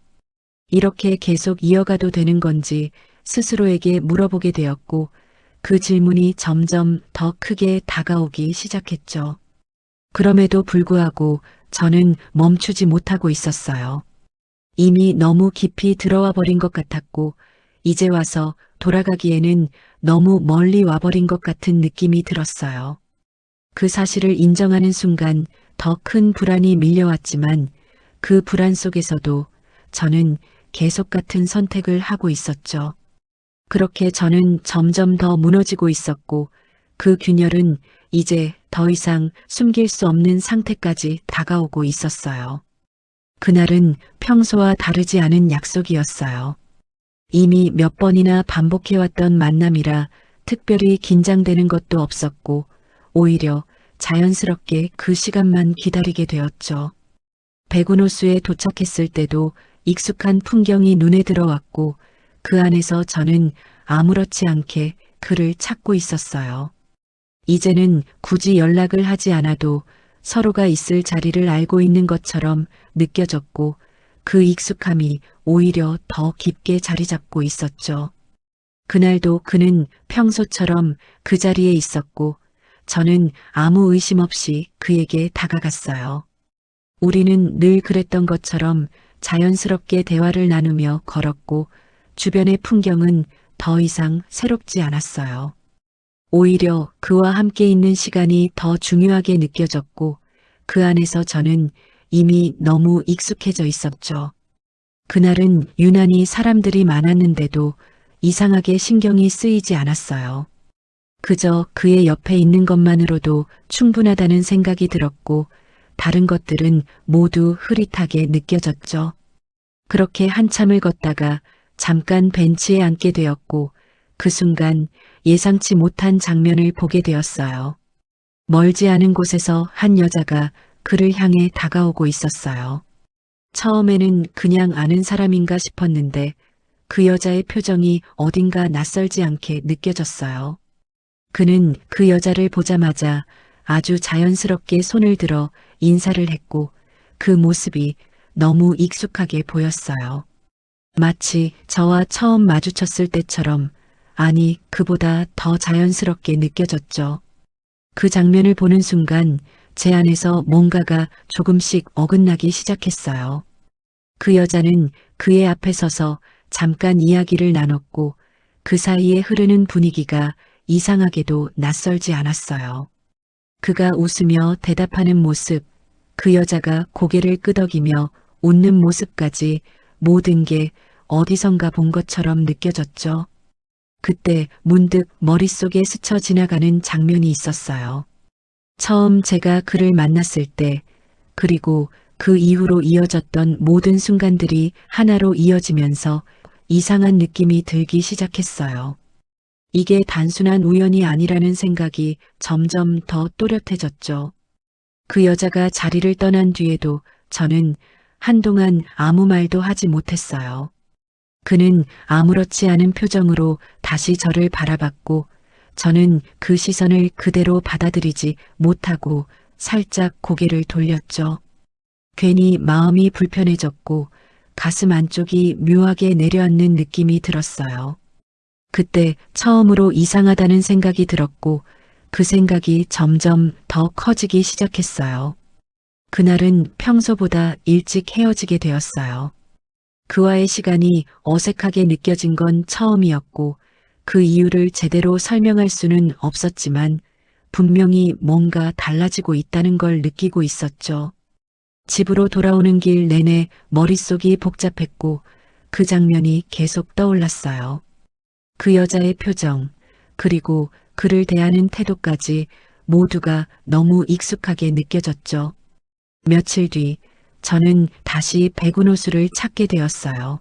이렇게 계속 이어가도 되는 건지 스스로에게 물어보게 되었고 그 질문이 점점 더 크게 다가오기 시작했죠. 그럼에도 불구하고 저는 멈추지 못하고 있었어요. 이미 너무 깊이 들어와 버린 것 같았고 이제 와서 돌아가기에는 너무 멀리 와버린 것 같은 느낌이 들었어요. 그 사실을 인정하는 순간 더 큰 불안이 밀려왔지만 그 불안 속에서도 저는 계속 같은 선택을 하고 있었죠. 그렇게 저는 점점 더 무너지고 있었고 그 균열은 이제 더 이상 숨길 수 없는 상태까지 다가오고 있었어요. 그날은 평소와 다르지 않은 약속이었어요. 이미 몇 번이나 반복해왔던 만남이라 특별히 긴장되는 것도 없었고 오히려 자연스럽게 그 시간만 기다리게 되었죠. 백운호수에 도착했을 때도 익숙한 풍경이 눈에 들어왔고 그 안에서 저는 아무렇지 않게 그를 찾고 있었어요. 이제는 굳이 연락을 하지 않아도 서로가 있을 자리를 알고 있는 것처럼 느껴졌고 그 익숙함이 오히려 더 깊게 자리 잡고 있었죠. 그날도 그는 평소처럼 그 자리에 있었고 저는 아무 의심 없이 그에게 다가갔어요. 우리는 늘 그랬던 것처럼 자연스럽게 대화를 나누며 걸었고 주변의 풍경은 더 이상 새롭지 않았어요. 오히려 그와 함께 있는 시간이 더 중요하게 느껴졌고 그 안에서 저는 이미 너무 익숙해져 있었죠. 그날은 유난히 사람들이 많았는데도 이상하게 신경이 쓰이지 않았어요. 그저 그의 옆에 있는 것만으로도 충분하다는 생각이 들었고 다른 것들은 모두 흐릿하게 느껴졌죠. 그렇게 한참을 걷다가 잠깐 벤치에 앉게 되었고 그 순간 예상치 못한 장면을 보게 되었어요. 멀지 않은 곳에서 한 여자가 그를 향해 다가오고 있었어요. 처음에는 그냥 아는 사람인가 싶었는데 그 여자의 표정이 어딘가 낯설지 않게 느껴졌어요. 그는 그 여자를 보자마자 아주 자연스럽게 손을 들어 인사를 했고 그 모습이 너무 익숙하게 보였어요. 마치 저와 처음 마주쳤을 때처럼, 아니 그보다 더 자연스럽게 느껴졌죠. 그 장면을 보는 순간 제 안에서 뭔가가 조금씩 어긋나기 시작했어요. 그 여자는 그의 앞에 서서 잠깐 이야기를 나눴고 그 사이에 흐르는 분위기가 이상하게도 낯설지 않았어요. 그가 웃으며 대답하는 모습, 그 여자가 고개를 끄덕이며 웃는 모습까지 모든 게 어디선가 본 것처럼 느껴졌죠. 그때 문득 머릿속에 스쳐 지나가는 장면이 있었어요. 처음 제가 그를 만났을 때, 그리고 그 이후로 이어졌던 모든 순간들이 하나로 이어지면서 이상한 느낌이 들기 시작했어요. 이게 단순한 우연이 아니라는 생각이 점점 더 또렷해졌죠. 그 여자가 자리를 떠난 뒤에도 저는 한동안 아무 말도 하지 못했어요. 그는 아무렇지 않은 표정으로 다시 저를 바라봤고 저는 그 시선을 그대로 받아들이지 못하고 살짝 고개를 돌렸죠. 괜히 마음이 불편해졌고 가슴 안쪽이 묘하게 내려앉는 느낌이 들었어요. 그때 처음으로 이상하다는 생각이 들었고 그 생각이 점점 더 커지기 시작했어요. 그날은 평소보다 일찍 헤어지게 되었어요. 그와의 시간이 어색하게 느껴진 건 처음이었고 그 이유를 제대로 설명할 수는 없었지만 분명히 뭔가 달라지고 있다는 걸 느끼고 있었죠. 집으로 돌아오는 길 내내 머릿속이 복잡했고 그 장면이 계속 떠올랐어요. 그 여자의 표정, 그리고 그를 대하는 태도까지 모두가 너무 익숙하게 느껴졌죠. 며칠 뒤 저는 다시 백운호수를 찾게 되었어요.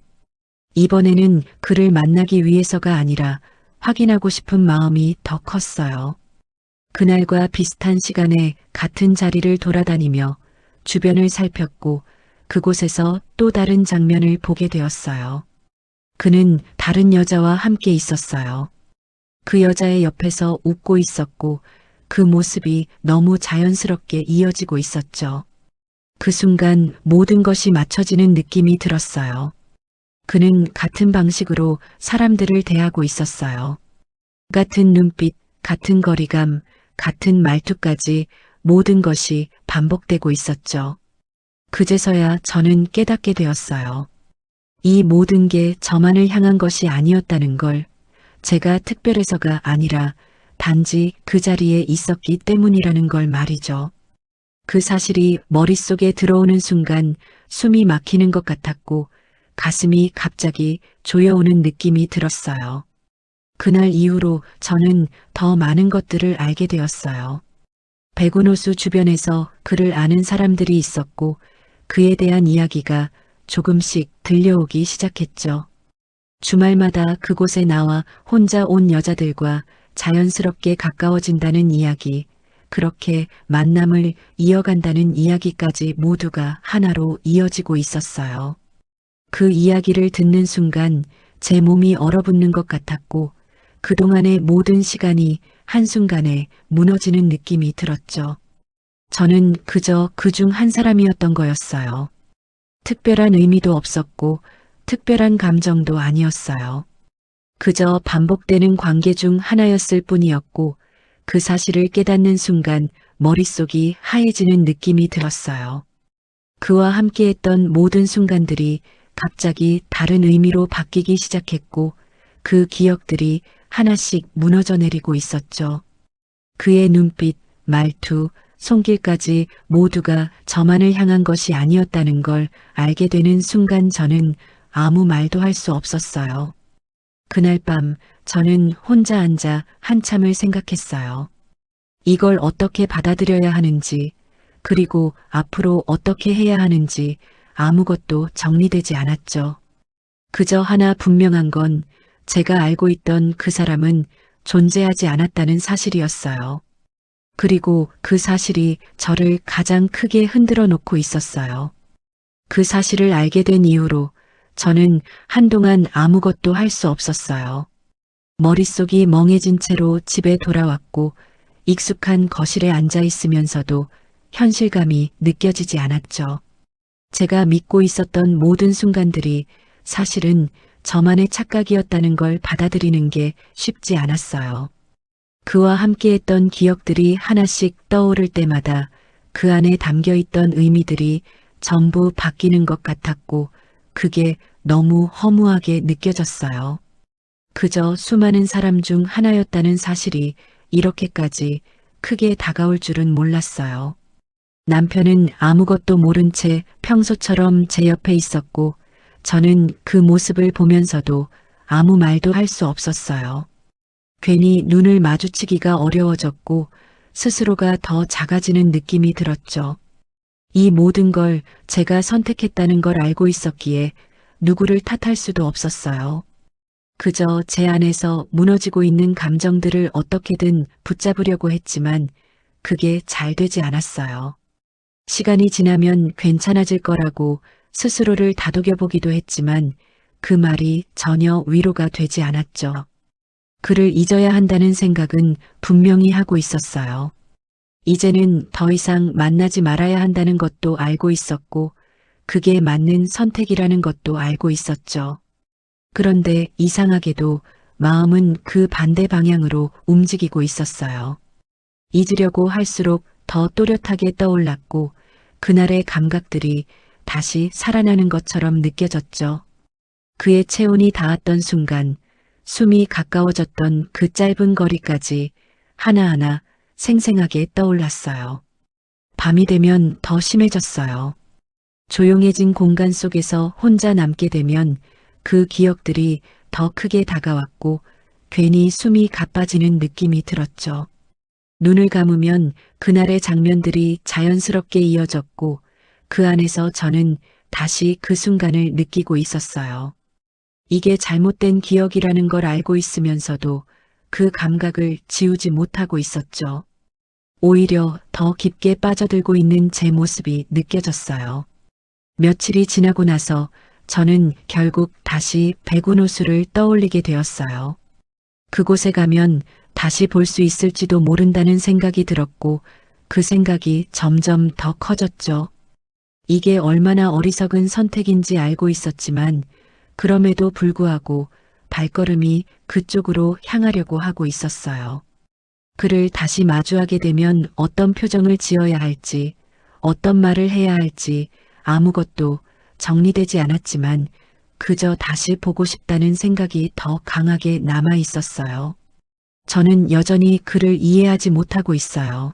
이번에는 그를 만나기 위해서가 아니라 확인하고 싶은 마음이 더 컸어요. 그날과 비슷한 시간에 같은 자리를 돌아다니며 주변을 살폈고 그곳에서 또 다른 장면을 보게 되었어요. 그는 다른 여자와 함께 있었어요. 그 여자의 옆에서 웃고 있었고 그 모습이 너무 자연스럽게 이어지고 있었죠. 그 순간 모든 것이 맞춰지는 느낌이 들었어요. 그는 같은 방식으로 사람들을 대하고 있었어요. 같은 눈빛, 같은 거리감, 같은 말투까지 모든 것이 반복되고 있었죠. 그제서야 저는 깨닫게 되었어요. 이 모든 게 저만을 향한 것이 아니었다는 걸, 제가 특별해서가 아니라 단지 그 자리에 있었기 때문이라는 걸 말이죠. 그 사실이 머릿속에 들어오는 순간 숨이 막히는 것 같았고 가슴이 갑자기 조여오는 느낌이 들었어요. 그날 이후로 저는 더 많은 것들을 알게 되었어요. 백운호수 주변에서 그를 아는 사람들이 있었고 그에 대한 이야기가 조금씩 들려오기 시작했죠. 주말마다 그곳에 나와 혼자 온 여자들과 자연스럽게 가까워진다는 이야기, 그렇게 만남을 이어간다는 이야기까지 모두가 하나로 이어지고 있었어요. 그 이야기를 듣는 순간 제 몸이 얼어붙는 것 같았고 그동안의 모든 시간이 한순간에 무너지는 느낌이 들었죠. 저는 그저 그중 한 사람이었던 거였어요. 특별한 의미도 없었고 특별한 감정도 아니었어요. 그저 반복되는 관계 중 하나였을 뿐이었고 그 사실을 깨닫는 순간 머릿속이 하얘지는 느낌이 들었어요. 그와 함께했던 모든 순간들이 갑자기 다른 의미로 바뀌기 시작했고 그 기억들이 하나씩 무너져 내리고 있었죠. 그의 눈빛, 말투, 손길까지 모두가 저만을 향한 것이 아니었다는 걸 알게 되는 순간 저는 아무 말도 할 수 없었어요. 그날 밤 저는 혼자 앉아 한참을 생각했어요. 이걸 어떻게 받아들여야 하는지, 그리고 앞으로 어떻게 해야 하는지 아무것도 정리되지 않았죠. 그저 하나 분명한 건 제가 알고 있던 그 사람은 존재하지 않았다는 사실이었어요. 그리고 그 사실이 저를 가장 크게 흔들어 놓고 있었어요. 그 사실을 알게 된 이후로 저는 한동안 아무것도 할 수 없었어요. 머릿속이 멍해진 채로 집에 돌아왔고 익숙한 거실에 앉아 있으면서도 현실감이 느껴지지 않았죠. 제가 믿고 있었던 모든 순간들이 사실은 저만의 착각이었다는 걸 받아들이는 게 쉽지 않았어요. 그와 함께했던 기억들이 하나씩 떠오를 때마다 그 안에 담겨있던 의미들이 전부 바뀌는 것 같았고 그게 너무 허무하게 느껴졌어요. 그저 수많은 사람 중 하나였다는 사실이 이렇게까지 크게 다가올 줄은 몰랐어요. 남편은 아무것도 모른 채 평소처럼 제 옆에 있었고 저는 그 모습을 보면서도 아무 말도 할 수 없었어요. 괜히 눈을 마주치기가 어려워졌고 스스로가 더 작아지는 느낌이 들었죠. 이 모든 걸 제가 선택했다는 걸 알고 있었기에 누구를 탓할 수도 없었어요. 그저 제 안에서 무너지고 있는 감정들을 어떻게든 붙잡으려고 했지만 그게 잘 되지 않았어요. 시간이 지나면 괜찮아질 거라고 스스로를 다독여보기도 했지만 그 말이 전혀 위로가 되지 않았죠. 그를 잊어야 한다는 생각은 분명히 하고 있었어요. 이제는 더 이상 만나지 말아야 한다는 것도 알고 있었고, 그게 맞는 선택이라는 것도 알고 있었죠. 그런데 이상하게도 마음은 그 반대 방향으로 움직이고 있었어요. 잊으려고 할수록 더 또렷하게 떠올랐고, 그날의 감각들이 다시 살아나는 것처럼 느껴졌죠. 그의 체온이 닿았던 순간, 숨이 가까워졌던 그 짧은 거리까지 하나하나 생생하게 떠올랐어요. 밤이 되면 더 심해졌어요. 조용해진 공간 속에서 혼자 남게 되면 그 기억들이 더 크게 다가왔고 괜히 숨이 가빠지는 느낌이 들었죠. 눈을 감으면 그날의 장면들이 자연스럽게 이어졌고 그 안에서 저는 다시 그 순간을 느끼고 있었어요. 이게 잘못된 기억이라는 걸 알고 있으면서도 그 감각을 지우지 못하고 있었죠. 오히려 더 깊게 빠져들고 있는 제 모습이 느껴졌어요. 며칠이 지나고 나서 저는 결국 다시 백운호수를 떠올리게 되었어요. 그곳에 가면 다시 볼 수 있을지도 모른다는 생각이 들었고 그 생각이 점점 더 커졌죠. 이게 얼마나 어리석은 선택인지 알고 있었지만 그럼에도 불구하고 발걸음이 그쪽으로 향하려고 하고 있었어요. 그를 다시 마주하게 되면 어떤 표정을 지어야 할지, 어떤 말을 해야 할지 아무것도 정리되지 않았지만 그저 다시 보고 싶다는 생각이 더 강하게 남아 있었어요. 저는 여전히 그를 이해하지 못하고 있어요.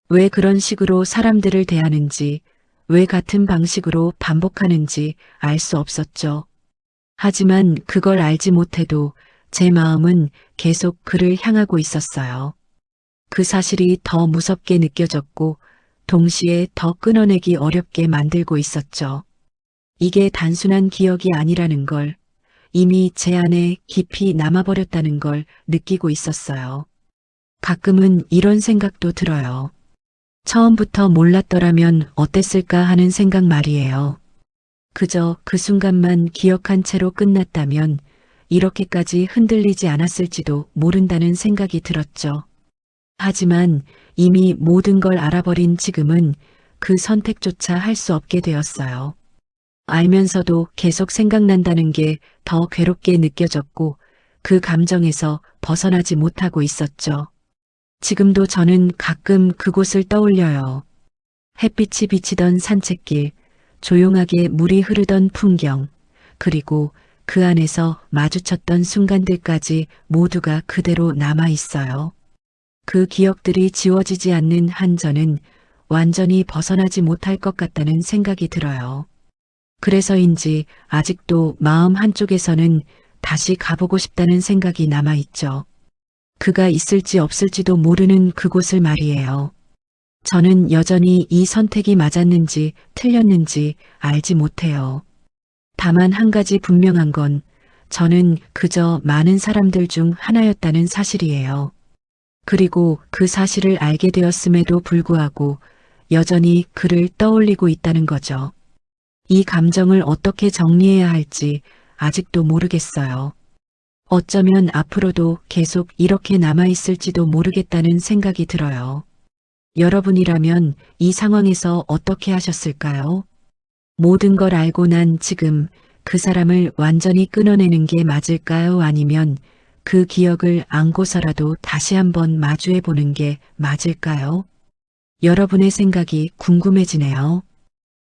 왜 그런 식으로 사람들을 대하는지, 왜 같은 방식으로 반복하는지 알 수 없었죠. 하지만 그걸 알지 못해도 제 마음은 계속 그를 향하고 있었어요. 그 사실이 더 무섭게 느껴졌고 동시에 더 끊어내기 어렵게 만들고 있었죠. 이게 단순한 기억이 아니라는 걸, 이미 제 안에 깊이 남아버렸다는 걸 느끼고 있었어요. 가끔은 이런 생각도 들어요. 처음부터 몰랐더라면 어땠을까 하는 생각 말이에요. 그저 그 순간만 기억한 채로 끝났다면 이렇게까지 흔들리지 않았을지도 모른다는 생각이 들었죠. 하지만 이미 모든 걸 알아버린 지금은 그 선택조차 할 수 없게 되었어요. 알면서도 계속 생각난다는 게 더 괴롭게 느껴졌고 그 감정에서 벗어나지 못하고 있었죠. 지금도 저는 가끔 그곳을 떠올려요. 햇빛이 비치던 산책길, 조용하게 물이 흐르던 풍경, 그리고 그 안에서 마주쳤던 순간들까지 모두가 그대로 남아 있어요. 그 기억들이 지워지지 않는 한 저는 완전히 벗어나지 못할 것 같다는 생각이 들어요. 그래서인지 아직도 마음 한쪽에서는 다시 가보고 싶다는 생각이 남아있죠. 그가 있을지 없을지도 모르는 그곳을 말이에요. 저는 여전히 이 선택이 맞았는지 틀렸는지 알지 못해요. 다만 한 가지 분명한 건 저는 그저 많은 사람들 중 하나였다는 사실이에요. 그리고 그 사실을 알게 되었음에도 불구하고 여전히 그를 떠올리고 있다는 거죠. 이 감정을 어떻게 정리해야 할지 아직도 모르겠어요. 어쩌면 앞으로도 계속 이렇게 남아있을지도 모르겠다는 생각이 들어요. 여러분이라면 이 상황에서 어떻게 하셨을까요? 모든 걸 알고 난 지금 그 사람을 완전히 끊어내는 게 맞을까요? 아니면 그 기억을 안고서라도 다시 한번 마주해 보는 게 맞을까요? 여러분의 생각이 궁금해지네요.